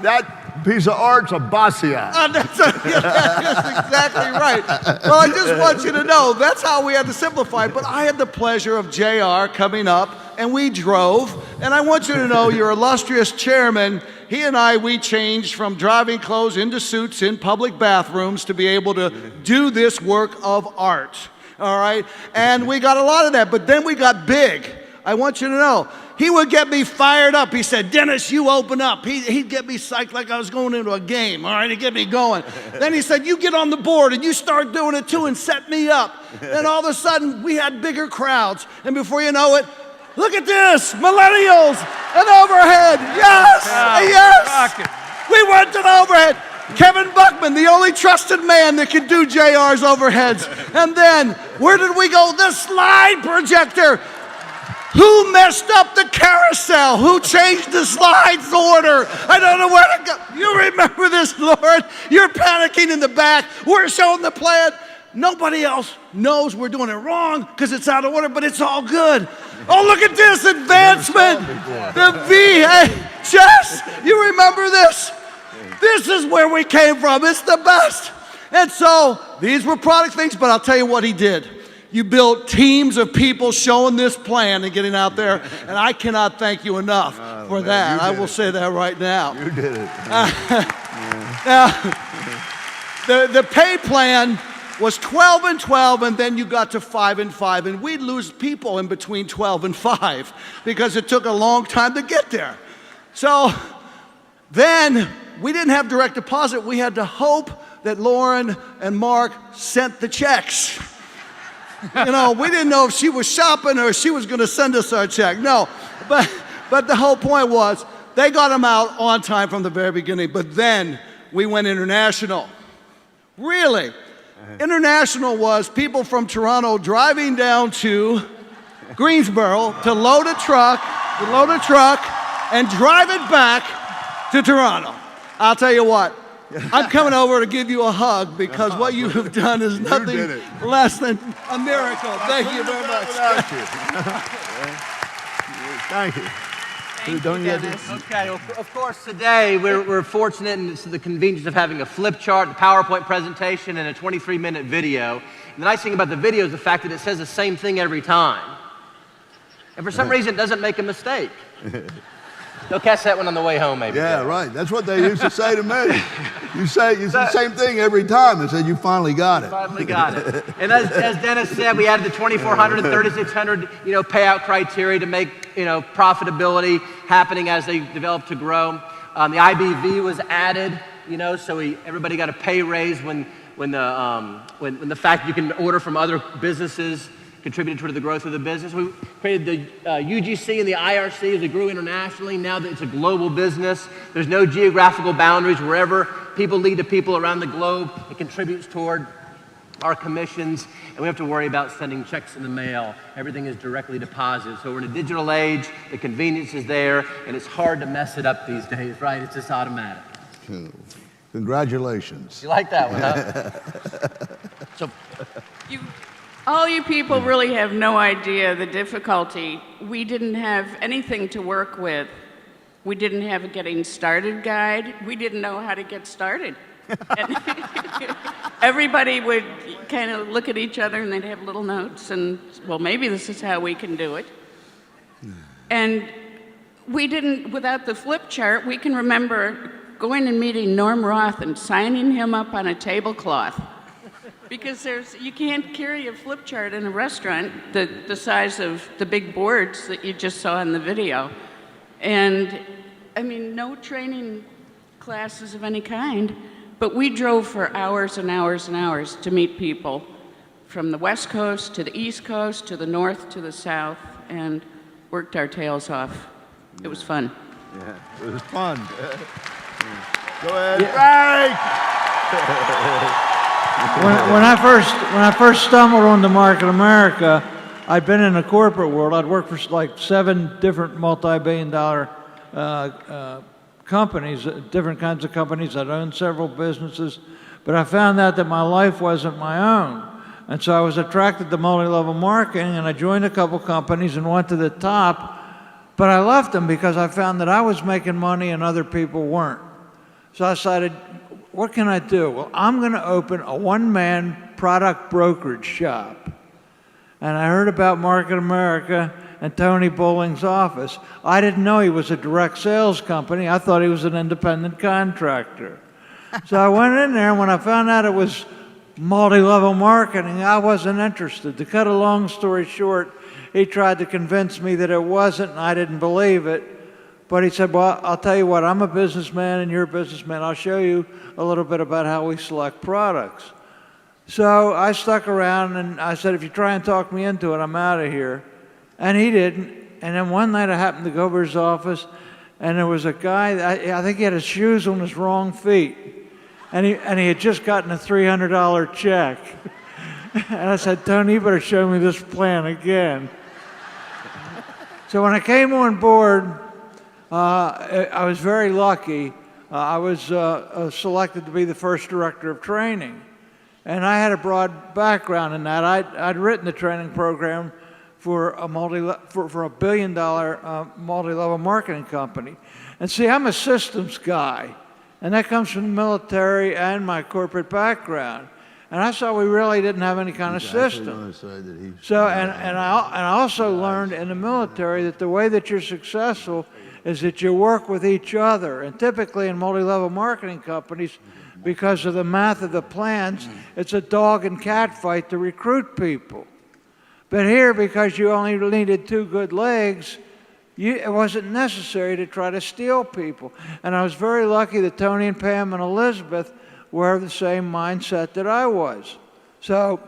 That piece of art's a Basquiat. That's exactly right. Well, I just want you to know, that's how we had to simplify it. But I had the pleasure of JR coming up, and we drove. And I want you to know, your illustrious chairman, he and we changed from driving clothes into suits in public bathrooms to be able to do this work of art. All right? And we got a lot of that. But then we got big. I want you to know, he would get me fired up. He said, Dennis, you open up. He'd get me psyched like I was going into a game. All right, he'd get me going. Then he said, you get on the board and you start doing it too and set me up. And all of a sudden, we had bigger crowds. And before you know it, look at this, millennials and overhead. Yes, yes. We went to the overhead. Kevin Buckman, the only trusted man that could do JR's overheads. And then, where did we go? The slide projector. Who messed up the carousel? Who changed the slides order? I don't know where to go. You remember this, Lord? You're panicking in the back. We're showing the plan. Nobody else knows we're doing it wrong because it's out of order, but it's all good. Oh, look at this advancement. The VHS. You remember this? This is where we came from. It's the best. And so these were product things, but I'll tell you what he did. You built teams of people showing this plan and getting out there, and I cannot thank you enough for that. I will say that right now. You did it. The pay plan was 12 and 12, and then you got to 5 and 5, and we'd lose people in between 12 and 5 because it took a long time to get there. So then we didn't have direct deposit. We had to hope that Lauren and Mark sent the checks. You know, we didn't know if she was shopping or if she was going to send us our check. No, but the whole point was they got them out on time from the very beginning. But then we went international. Really? International was people from Toronto driving down to Greensboro to load a truck, and drive it back to Toronto. I'll tell you what, I'm coming over to give you a hug because what you have done is nothing less than a miracle. Thank you very much. Thank you. Thank you, Dennis. Okay, well, of course, today we're fortunate in the convenience of having a flip chart, the PowerPoint presentation, and a 23-minute video. And the nice thing about the video is the fact that it says the same thing every time. And for some reason, it doesn't make a mistake. They'll catch that one on the way home, maybe. Yeah, right. That's what they used to say to me. You say the same thing every time. They said, you finally got it. Finally got it. And as Dennis said, we added the 2,400 and 3,600, payout criteria to make, profitability happening as they develop to grow. The IBV was added, so everybody got a pay raise when the fact you can order from other businesses contributed to the growth of the business. We created the UGC and the IRC as it grew internationally. Now that it's a global business, there's no geographical boundaries. Wherever people lead to people around the globe, it contributes toward our commissions, and we have to worry about sending checks in the mail. Everything is directly deposited. So we're in a digital age, the convenience is there, and it's hard to mess it up these days, right? It's just automatic. Congratulations. You like that one, huh? So, all you people really have no idea the difficulty. We didn't have anything to work with. We didn't have a getting started guide. We didn't know how to get started. And everybody would kind of look at each other and they'd have little notes and, well, maybe this is how we can do it. And we didn't, without the flip chart, we can remember going and meeting Norm Roth and signing him up on a tablecloth. Because you can't carry a flip chart in a restaurant the size of the big boards that you just saw in the video. And, I mean, no training classes of any kind, but we drove for hours and hours and hours to meet people from the West Coast to the East Coast to the North to the South and worked our tails off. It was fun. Yeah, it was fun. Go ahead, Frank! When I first stumbled onto Market America, I'd been in the corporate world. I'd worked for like 7 different multi-billion-dollar companies, different kinds of companies. I'd owned several businesses, but I found out that my life wasn't my own. And so I was attracted to multi-level marketing, and I joined a couple companies and went to the top, but I left them because I found that I was making money and other people weren't. So I decided, what can I do? Well, I'm going to open a one-man product brokerage shop. And I heard about Market America and Tony Bowling's office. I didn't know he was a direct sales company. I thought he was an independent contractor. So I went in there, and when I found out it was multi-level marketing, I wasn't interested. To cut a long story short, he tried to convince me that it wasn't, and I didn't believe it. But he said, well, I'll tell you what, I'm a businessman and you're a businessman. I'll show you a little bit about how we select products. So I stuck around and I said, if you try and talk me into it, I'm out of here. And he didn't. And then one night I happened to go over his office and there was a guy, I think he had his shoes on his wrong feet. And he had just gotten a $300 check. And I said, Tony, you better show me this plan again. So when I came on board, I was very lucky. I was selected to be the first director of training. And I had a broad background in that. I'd written the training program for a $1 billion multi-level marketing company. And see, I'm a systems guy. And that comes from the military and my corporate background. And I saw we really didn't have any kind of system. So, and I also learned in the military that the way that you're successful is that you work with each other. And typically in multi-level marketing companies, because of the math of the plans, it's a dog and cat fight to recruit people. But here, because you only needed 2 good legs, it wasn't necessary to try to steal people. And I was very lucky that Tony and Pam and Elizabeth were of the same mindset that I was. So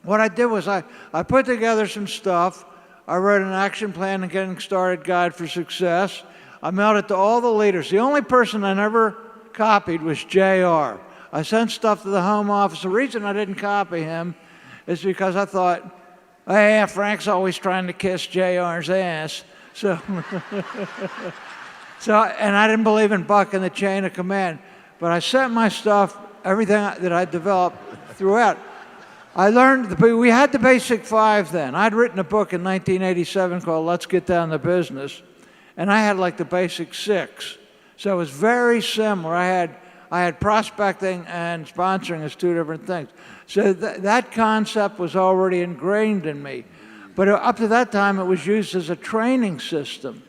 what I did was I put together some stuff. I wrote an action plan and getting started guide for success. I mailed it to all the leaders. The only person I never copied was JR. I sent stuff to the home office. The reason I didn't copy him is because I thought, hey, Frank's always trying to kiss JR's ass. So So, and I didn't believe in bucking the chain of command, but I sent my stuff, everything that I developed throughout. I learned, we had the basic 5 then. I'd written a book in 1987 called Let's Get Down to Business, and I had like the basic 6. So it was very similar. I had prospecting and sponsoring as 2 different things. So that concept was already ingrained in me. But up to that time, it was used as a training system.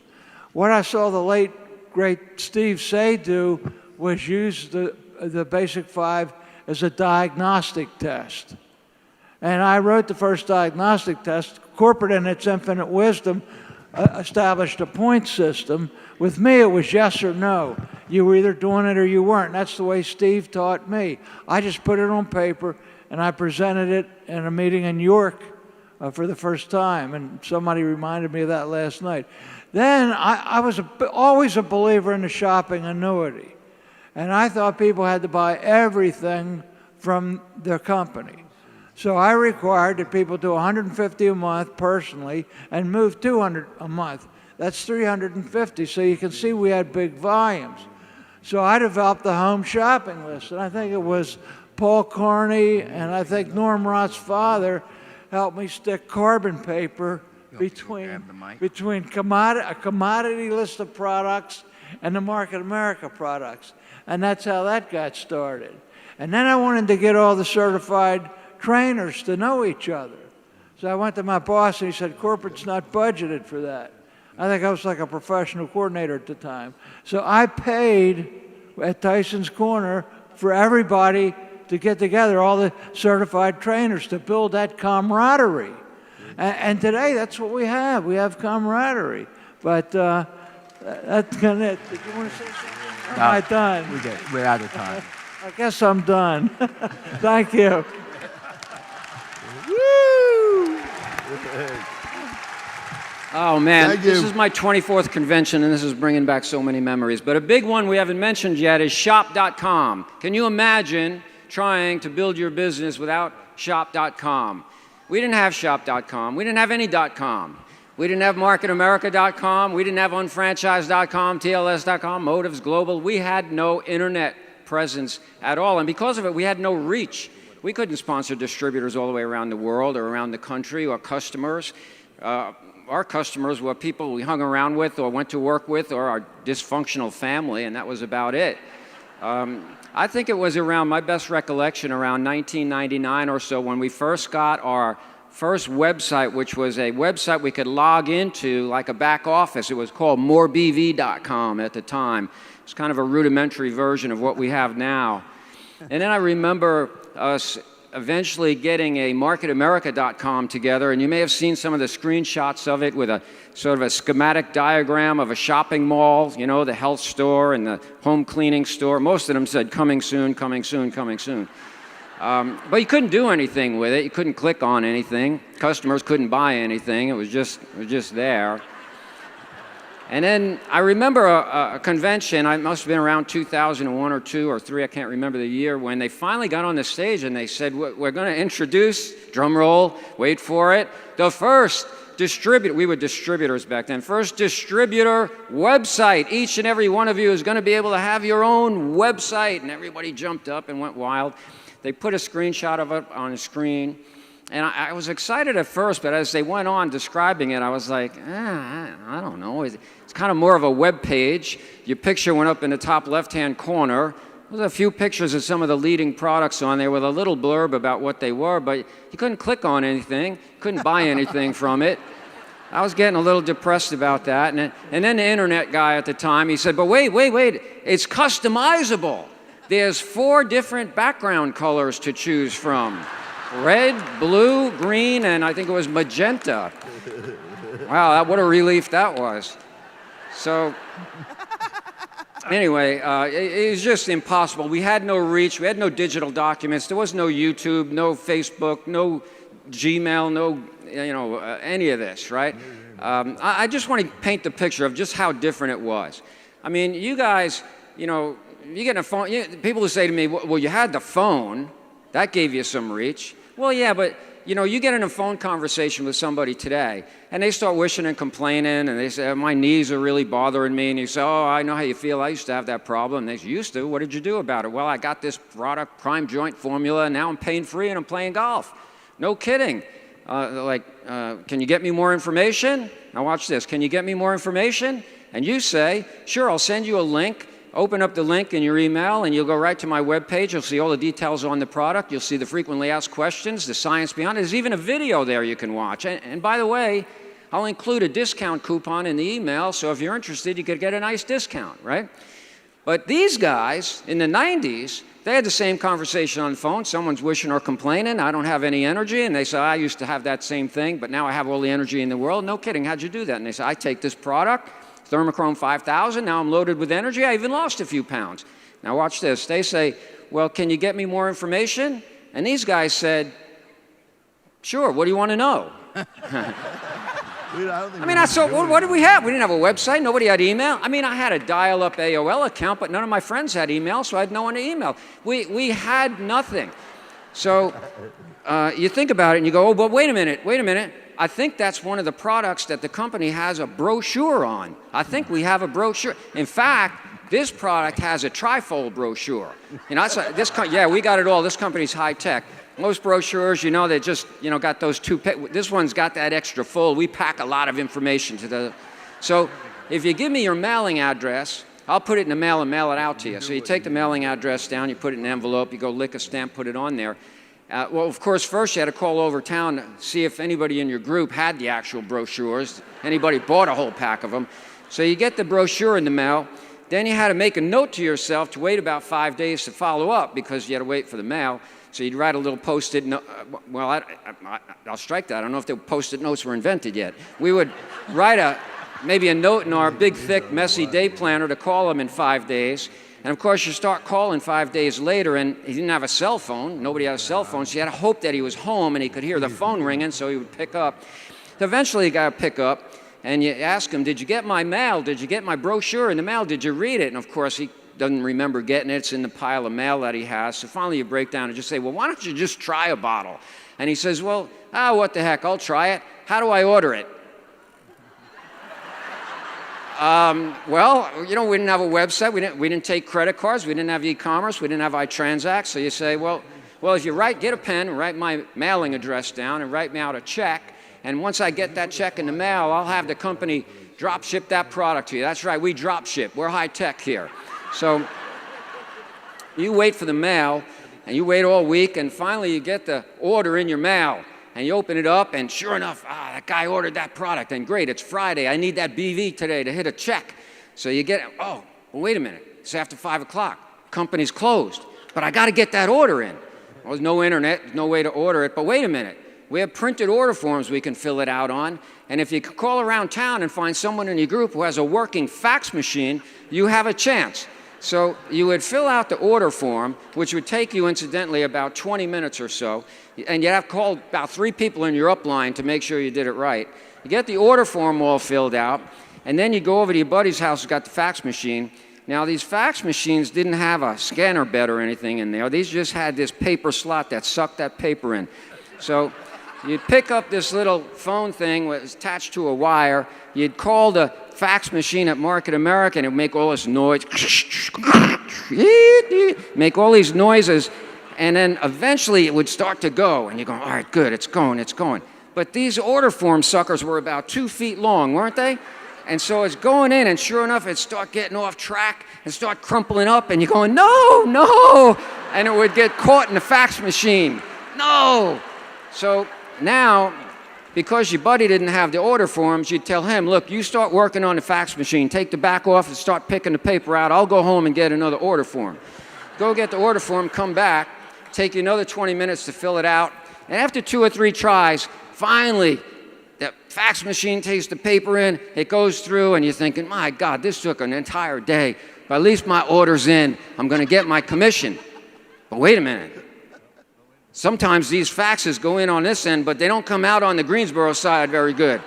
What I saw the late, great Steve Say do was use the basic 5 as a diagnostic test. And I wrote the first diagnostic test. Corporate, in its infinite wisdom, established a point system. With me, it was yes or no. You were either doing it or you weren't. And that's the way Steve taught me. I just put it on paper, and I presented it in a meeting in York for the first time. And somebody reminded me of that last night. Then I was always a believer in the shopping annuity. And I thought people had to buy everything from their company. So I required that people do $150 a month personally and move $200 a month. That's $350. So you can see we had big volumes. So I developed the home shopping list. And I think it was Paul Carney and I think Norm Roth's father helped me stick carbon paper between a commodity list of products and the Market America products. And that's how that got started. And then I wanted to get all the certified trainers to know each other. So I went to my boss and he said, corporate's not budgeted for that. I think I was like a professional coordinator at the time. So I paid at Tyson's Corner for everybody to get together, all the certified trainers, to build that camaraderie. And today, that's what we have. We have camaraderie. But that's kind of it. Did you want to say something? No, am I done? We're out of time. I guess I'm done. Thank you. Oh man, Thank you. this is my 24th convention and this is bringing back so many memories. But a big one we haven't mentioned yet is shop.com. Can you imagine trying to build your business without shop.com? We didn't have shop.com. We didn't have any .com. We didn't have marketamerica.com. We didn't have unfranchised.com, TLS.com, Motives Global. We had no internet presence at all. And because of it, we had no reach. We couldn't sponsor distributors all the way around the world or around the country or customers. Our customers were people we hung around with or went to work with or our dysfunctional family, and that was about it. I think it was around, my best recollection, around 1999 or so when we first got our first website, which was a website we could log into like a back office. It was called morebv.com at the time. It's kind of a rudimentary version of what we have now. And then I remember us eventually getting a marketamerica.com together, and you may have seen some of the screenshots of it with a sort of a schematic diagram of a shopping mall, you know, the health store and the home cleaning store. Most of them said coming soon, coming soon, coming soon. But you couldn't do anything with it. You couldn't click on anything. Customers couldn't buy anything. It was just there. And then I remember a convention, I must have been around 2001 or 2 or 3, I can't remember the year, when they finally got on the stage and they said, we're going to introduce, drum roll, wait for it, the first distributor, we were distributors back then, first distributor website. Each and every one of you is going to be able to have your own website. And everybody jumped up and went wild. They put a screenshot of it on the screen. And I was excited at first, but as they went on describing it, I was like, I don't know. It's kind of more of a web page. Your picture went up in the top left-hand corner. There was a few pictures of some of the leading products on there with a little blurb about what they were, but you couldn't click on anything, couldn't buy anything from it. I was getting a little depressed about that. And then the internet guy at the time, he said, but wait, it's customizable. There's 4 different background colors to choose from. Red, blue, green, and I think it was magenta. Wow, what a relief that was. So, anyway, it was just impossible. We had no reach. We had no digital documents. There was no YouTube, no Facebook, no Gmail, no, any of this, right? I just want to paint the picture of just how different it was. I mean, you guys, you get a phone. People who say to me, well, you had the phone. That gave you some reach. Well, yeah, but you know, you get in a phone conversation with somebody today, and they start wishing and complaining, and they say, my knees are really bothering me, and you say, oh, I know how you feel. I used to have that problem. And they say, used to? What did you do about it? Well, I got this product, Prime Joint Formula, and now I'm pain-free and I'm playing golf. No kidding. Can you get me more information? Now watch this. Can you get me more information? And you say, sure, I'll send you a link. Open up the link in your email, and you'll go right to my webpage. You'll see all the details on the product. You'll see the frequently asked questions, the science behind it. There's even a video there you can watch. And by the way, I'll include a discount coupon in the email, so if you're interested, you could get a nice discount, right? But these guys, in the 90s, they had the same conversation on the phone. Someone's wishing or complaining, I don't have any energy. And they say, I used to have that same thing, but now I have all the energy in the world. No kidding, how'd you do that? And they say, I take this product, Thermochrome 5000, now I'm loaded with energy, I even lost a few pounds. Now watch this, they say, well, can you get me more information? And these guys said, sure, what do you want to know? I mean, what did we have? We didn't have a website, nobody had email. I mean, I had a dial-up AOL account, but none of my friends had email, so I had no one to email. We had nothing. So you think about it and you go, oh, but wait a minute. I think that's one of the products that the company has a brochure on. I think we have a brochure. In fact, this product has a trifold brochure. You know, yeah, we got it all. This company's high tech. Most brochures, you know, they just, you know, got those two. This one's got that extra fold. We pack a lot of information to the. So if you give me your mailing address, I'll put it in the mail and mail it out to you. So you take the mailing address down, you put it in an envelope, you go lick a stamp, put it on there. Well, of course, first you had to call over town to see if anybody in your group had the actual brochures. Anybody bought a whole pack of them. So you get the brochure in the mail. Then you had to make a note to yourself to wait about 5 days to follow up because you had to wait for the mail. So you'd write a little post-it note. Well, I'll strike that. I don't know if the post-it notes were invented yet. We would write maybe a note in our big, thick, messy day planner to call him in 5 days. And of course, you start calling 5 days later, and he didn't have a cell phone. Nobody had a cell phone, so you had to hope that he was home and he could hear the phone ringing, so he would pick up. So eventually, he got to pick up, and you ask him, did you get my mail? Did you get my brochure in the mail? Did you read it? And of course, he doesn't remember getting it. It's in the pile of mail that he has. So finally, you break down and just say, well, why don't you just try a bottle? And he says, well, what the heck, I'll try it. How do I order it? Well, you know, we didn't have a website. We didn't take credit cards. We didn't have e-commerce. We didn't have iTransact. So you say, well, if you get a pen and write my mailing address down and write me out a check, and once I get that check in the mail, I'll have the company drop ship that product to you. That's right, we drop ship. We're high tech here. So you wait for the mail, and you wait all week, and finally you get the order in your mail. And you open it up, and sure enough, that guy ordered that product, and great, it's Friday. I need that BV today to hit a check. So you get, well, wait a minute. It's after 5 o'clock. Company's closed. But I got to get that order in. Well, there's no internet, no way to order it. But wait a minute. We have printed order forms we can fill it out on. And if you call around town and find someone in your group who has a working fax machine, you have a chance. So you would fill out the order form, which would take you, incidentally, about 20 minutes or so, and you'd have to call about 3 people in your upline to make sure you did it right. You get the order form all filled out, and then you go over to your buddy's house who's got the fax machine. Now, these fax machines didn't have a scanner bed or anything in there. These just had this paper slot that sucked that paper in. So you'd pick up this little phone thing that was attached to a wire. You'd call the fax machine at Market America, and it would make all this noise, make all these noises, and then eventually it would start to go, and you go, all right, good, it's going. But these order form suckers were about 2 feet long, weren't they? And so it's going in, and sure enough, it'd start getting off track and start crumpling up, and you're going, no, and it would get caught in the fax machine. No! So now, because your buddy didn't have the order forms, you'd tell him, look, you start working on the fax machine, take the back off and start picking the paper out. I'll go home and get another order form. Go get the order form, come back, take you another 20 minutes to fill it out. And after 2 or 3 tries, finally, the fax machine takes the paper in, it goes through, and you're thinking, my God, this took an entire day. But at least my order's in. I'm going to get my commission. But wait a minute. Sometimes these faxes go in on this end, but they don't come out on the Greensboro side very good.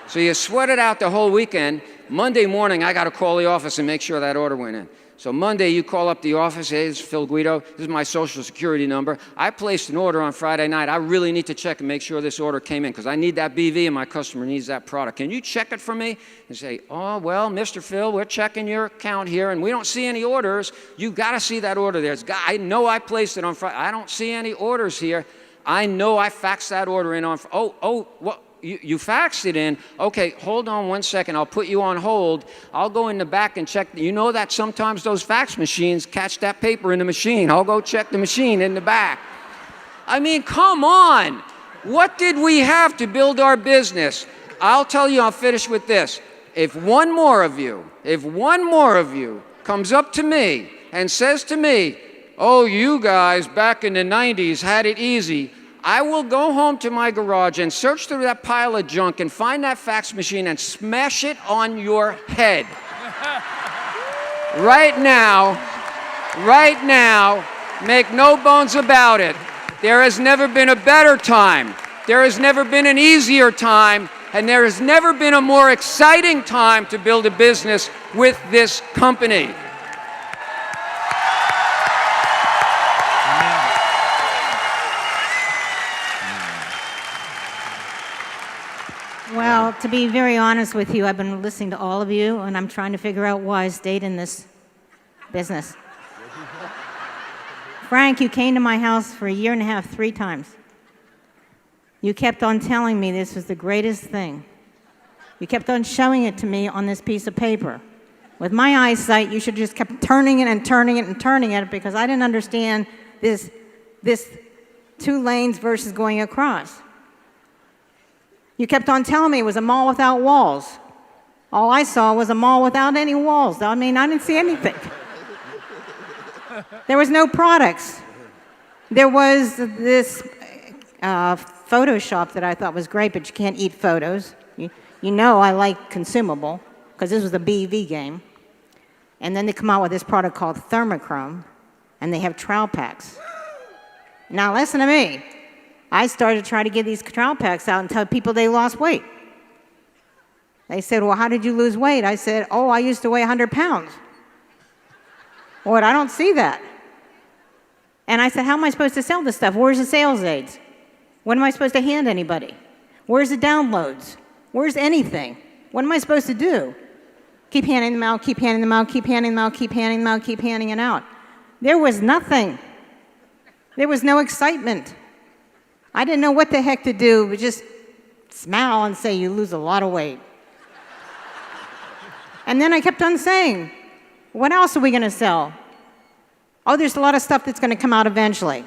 So you sweat it out the whole weekend. Monday morning, I got to call the office and make sure that order went in. So Monday, you call up the office, hey, this is Phil Guido, this is my social security number. I placed an order on Friday night. I really need to check and make sure this order came in because I need that BV and my customer needs that product. Can you check it for me? And say, oh, well, Mr. Phil, we're checking your account here and we don't see any orders. You got to see that order there. I know I placed it on Friday. I don't see any orders here. I know I faxed that order in on, what? You faxed it in. Okay, hold on 1 second. I'll put you on hold. I'll go in the back and check. You know that sometimes those fax machines catch that paper in the machine. I'll go check the machine in the back. I mean, come on. What did we have to build our business? I'll tell you, I'll finish with this. If one more of you comes up to me and says to me, oh, you guys back in the 90s had it easy, I will go home to my garage and search through that pile of junk and find that fax machine and smash it on your head. Right now, make no bones about it. There has never been a better time. There has never been an easier time. And there has never been a more exciting time to build a business with this company. Well, to be very honest with you, I've been listening to all of you, and I'm trying to figure out why I stayed in this business. Frank, you came to my house for 1.5 years, 3 times. You kept on telling me this was the greatest thing. You kept on showing it to me on this piece of paper. With my eyesight, you should have just kept turning it and turning it and turning it because I didn't understand this 2 lanes versus going across. You kept on telling me it was a mall without walls. All I saw was a mall without any walls. I mean, I didn't see anything. There was no products. There was this Photoshop that I thought was great, but you can't eat photos. You know I like consumable, because this was a BV game. And then they come out with this product called Thermochrome, and they have trowel packs. Now listen to me. I started to try to get these trowel packs out and tell people they lost weight. They said, well, how did you lose weight? I said, oh, I used to weigh 100 pounds. What? I don't see that. And I said, how am I supposed to sell this stuff? Where's the sales aids? What am I supposed to hand anybody? Where's the downloads? Where's anything? What am I supposed to do? Keep handing them out, keep handing them out, keep handing them out, keep handing them out, keep handing it out. There was nothing. There was no excitement. I didn't know what the heck to do, but just smile and say, you lose a lot of weight. And then I kept on saying, what else are we going to sell? Oh, there's a lot of stuff that's going to come out eventually.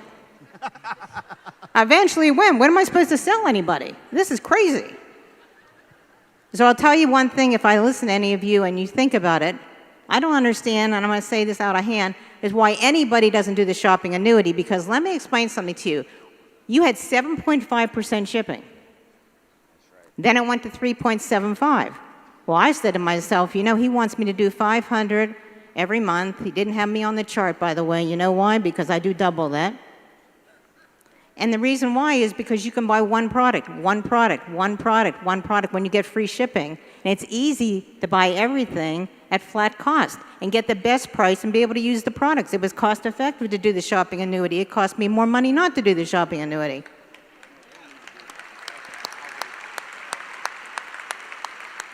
Eventually when? When am I supposed to sell anybody? This is crazy. So I'll tell you one thing, if I listen to any of you and you think about it, I don't understand, and I'm going to say this out of hand, is why anybody doesn't do the shopping annuity, because let me explain something to you. You had 7.5% shipping. Then it went to 3.75. Well, I said to myself, you know, he wants me to do 500 every month. He didn't have me on the chart, by the way. You know why? Because I do double that. And the reason why is because you can buy one product when you get free shipping. And it's easy to buy everything at flat cost and get the best price and be able to use the products. It was cost effective to do the shopping annuity. It cost me more money not to do the shopping annuity.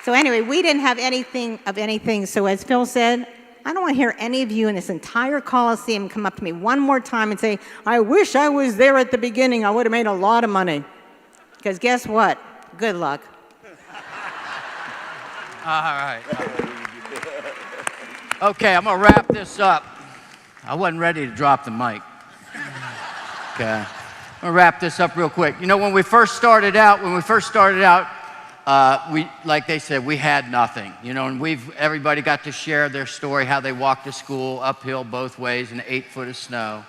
So anyway, we didn't have anything of anything. So as Phil said, I don't want to hear any of you in this entire Coliseum come up to me one more time and say, I wish I was there at the beginning. I would have made a lot of money. Because guess what? Good luck. All right. Okay, I'm going to wrap this up. I wasn't ready to drop the mic. Okay. I'm going to wrap this up real quick. You know, when we first started out, we, like they said, we had nothing, you know, and everybody got to share their story, how they walked to school uphill both ways in 8 foot of snow,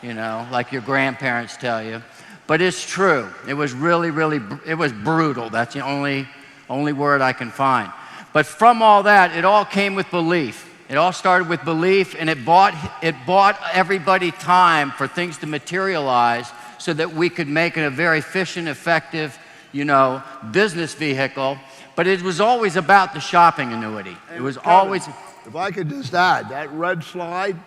you know, like your grandparents tell you. But it's true. It was really, it was brutal. That's the only word I can find. But from all that, it all came with belief. It all started with belief, and it bought everybody time for things to materialize so that we could make it a very efficient, effective, you know, business vehicle, but it was always about the shopping annuity. It was always, if I could just add, that red slide,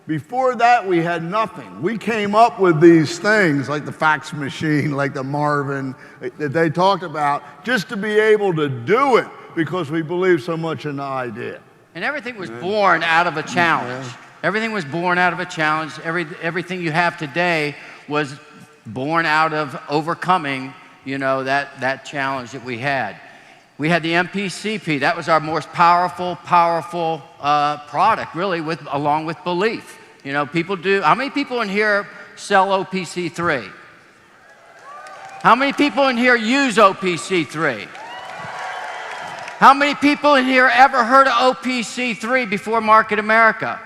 before that we had nothing. We came up with these things like the fax machine, like the Marvin that they talked about, just to be able to do it because we believe so much in the idea. And everything was born out of a challenge. Everything was born out of a challenge. Everything you have today was born out of overcoming, you know, that challenge that we had. We had the MPCP. That was our most powerful product, really, along with belief. You know, people do. How many people in here sell OPC3? How many people in here use OPC3? How many people in here ever heard of OPC3 before Market America?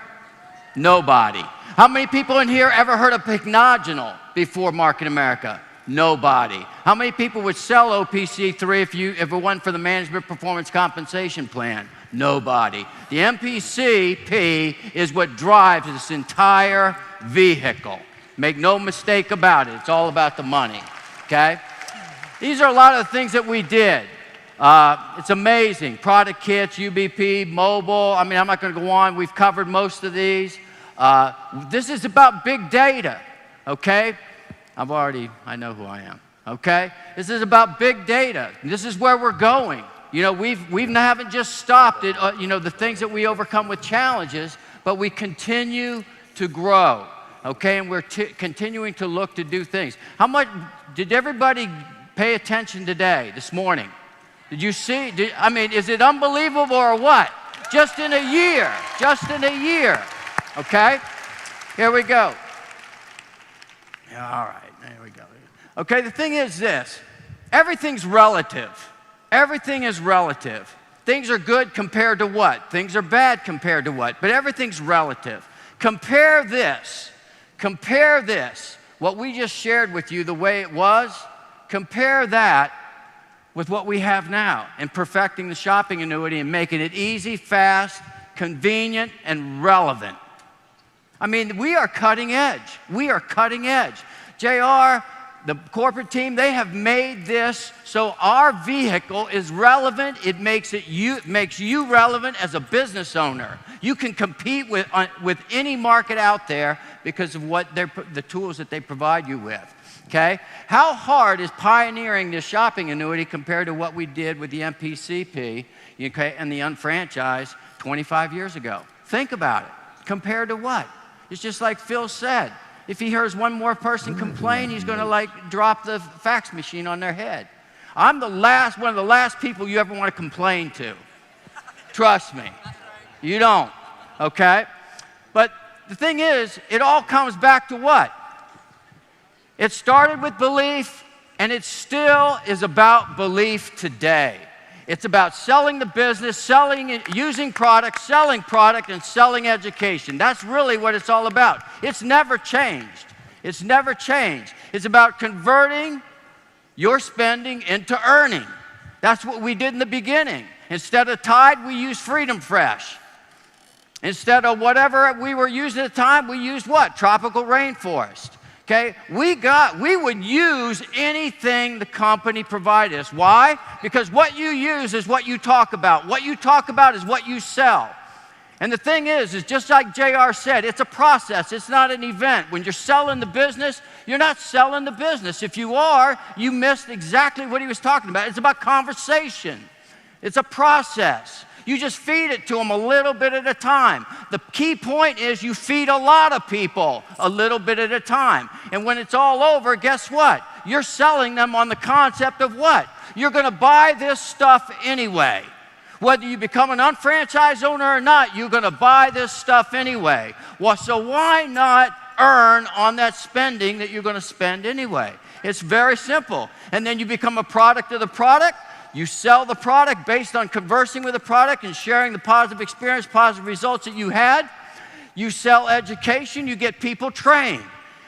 Nobody. How many people in here ever heard of Pycnogenol before Market America? Nobody. How many people would sell OPC3 if it wasn't for the Management Performance Compensation Plan? Nobody. The MPCP is what drives this entire vehicle. Make no mistake about it. It's all about the money, okay? These are a lot of the things that we did. It's amazing. Product kits, UBP, mobile. I mean, I'm not going to go on. We've covered most of these. This is about big data, okay? I know who I am, okay? This is about big data. This is where we're going. You know, we haven't just stopped it, you know, the things that we overcome with challenges, but we continue to grow, okay? And we're continuing to look to do things. How much did everybody pay attention today, this morning? Did you see? I mean, is it unbelievable or what? Just in a year, okay? Here we go. All right, there we go. Okay, the thing is this. Everything's relative. Everything is relative. Things are good compared to what? Things are bad compared to what? But everything's relative. Compare this, what we just shared with you, the way it was, compare that with what we have now in perfecting the shopping annuity and making it easy, fast, convenient, and relevant. I mean, we are cutting edge. We are cutting edge. JR, the corporate team, they have made this so our vehicle is relevant. It makes you relevant as a business owner. You can compete with any market out there because of the tools that they provide you with. Okay? How hard is pioneering this shopping annuity compared to what we did with the MPCP, okay, and the unfranchised 25 years ago? Think about it. Compared to what? It's just like Phil said. If he hears one more person complain, he's going to like drop the fax machine on their head. I'm one of the last people you ever want to complain to. Trust me. You don't, okay? But the thing is, it all comes back to what? It started with belief, and it still is about belief today. It's about selling the business, using product, selling product, and selling education. That's really what it's all about. It's never changed. It's never changed. It's about converting your spending into earning. That's what we did in the beginning. Instead of Tide, we used Freedom Fresh. Instead of whatever we were using at the time, we used what? Tropical Rainforest. Okay, we would use anything the company provided us. Why? Because what you use is what you talk about. What you talk about is what you sell. And the thing is just like JR said, it's a process. It's not an event. When you're selling the business, you're not selling the business. If you are, you missed exactly what he was talking about. It's about conversation. It's a process. You just feed it to them a little bit at a time. The key point is you feed a lot of people a little bit at a time. And when it's all over, guess what? You're selling them on the concept of what? You're going to buy this stuff anyway. Whether you become an unfranchised owner or not, you're going to buy this stuff anyway. Well, so why not earn on that spending that you're going to spend anyway? It's very simple. And then you become a product of the product. You sell the product based on conversing with the product and sharing the positive experience, positive results that you had. You sell education, you get people trained,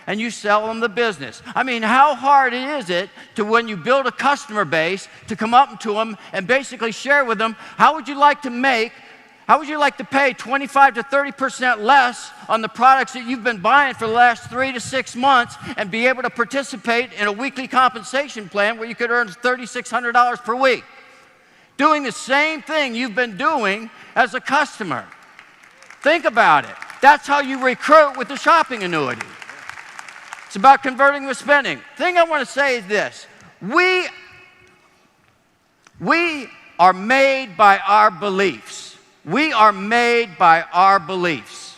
and you sell them the business. I mean, how hard is it to, when you build a customer base, to come up to them and basically share with them, how would you like to pay 25 to 30% less on the products that you've been buying for the last 3 to 6 months and be able to participate in a weekly compensation plan where you could earn $3,600 per week? Doing the same thing you've been doing as a customer. Think about it. That's how you recruit with the shopping annuity. It's about converting with spending. The thing I want to say is this. We are made by our beliefs. We are made by our beliefs.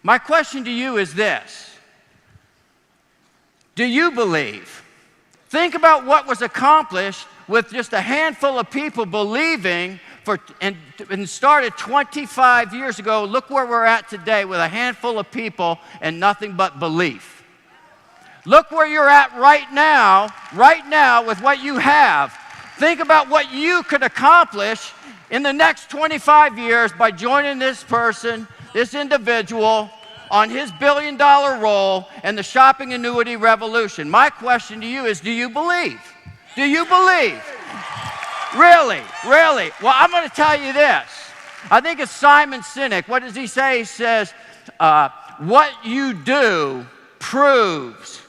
My question to you is this. Do you believe? Think about what was accomplished with just a handful of people believing and started 25 years ago. Look where we're at today with a handful of people and nothing but belief. Look where you're at right now with what you have. Think about what you could accomplish in the next 25 years by joining this person, this individual, on his billion-dollar roll and the shopping annuity revolution. My question to you is, do you believe? Do you believe? Really? Really? Well, I'm going to tell you this. I think it's Simon Sinek. What does he say? He says, what you do proves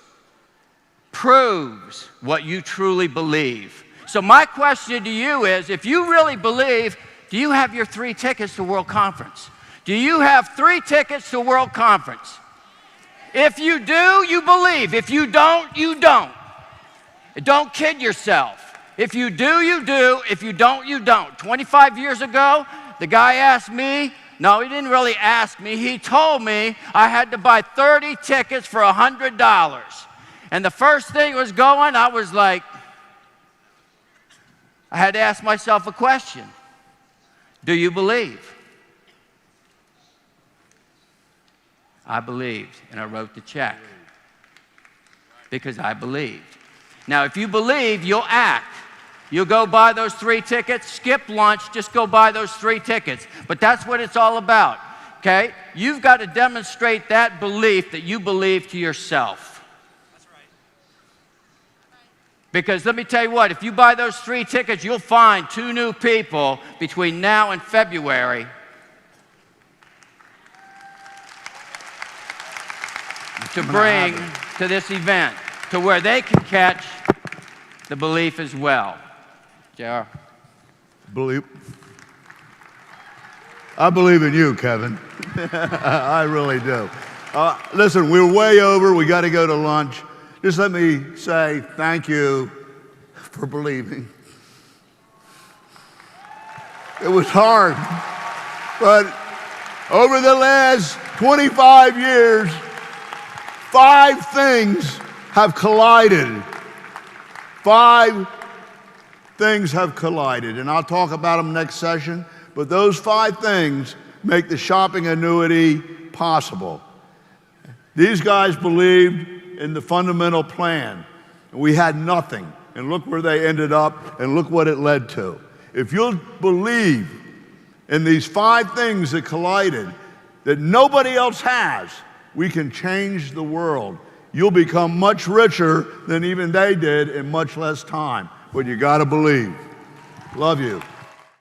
what you truly believe. So my question to you is, if you really believe, do you have your 3 tickets to World Conference? Do you have 3 tickets to World Conference? If you do, you believe. If you don't, you don't. Don't kid yourself. If you do, you do. If you don't, you don't. 25 years ago, the guy asked me, no, he didn't really ask me. He told me I had to buy 30 tickets for $100. And the first thing was going, I was like, I had to ask myself a question. Do you believe? I believed, and I wrote the check because I believed. Now, if you believe, you'll act. You'll go buy those 3 tickets, skip lunch, just go buy those 3 tickets. But that's what it's all about, okay? You've got to demonstrate that belief that you believe to yourself. That's right. Because let me tell you what, if you buy those 3 tickets, you'll find 2 new people between now and February to bring to this event, to where they can catch the belief as well. JR. I believe in you, Kevin. I really do. Listen, we're way over. We got to go to lunch. Just let me say thank you for believing. It was hard, but over the last 25 years, 5 things have collided. 5 things have collided, and I'll talk about them next session, but those 5 things make the shopping annuity possible. These guys believed in the fundamental plan, and we had nothing, and look where they ended up, and look what it led to. If you'll believe in these 5 things that collided that nobody else has, we can change the world. You'll become much richer than even they did in much less time. But you got to believe. Love you.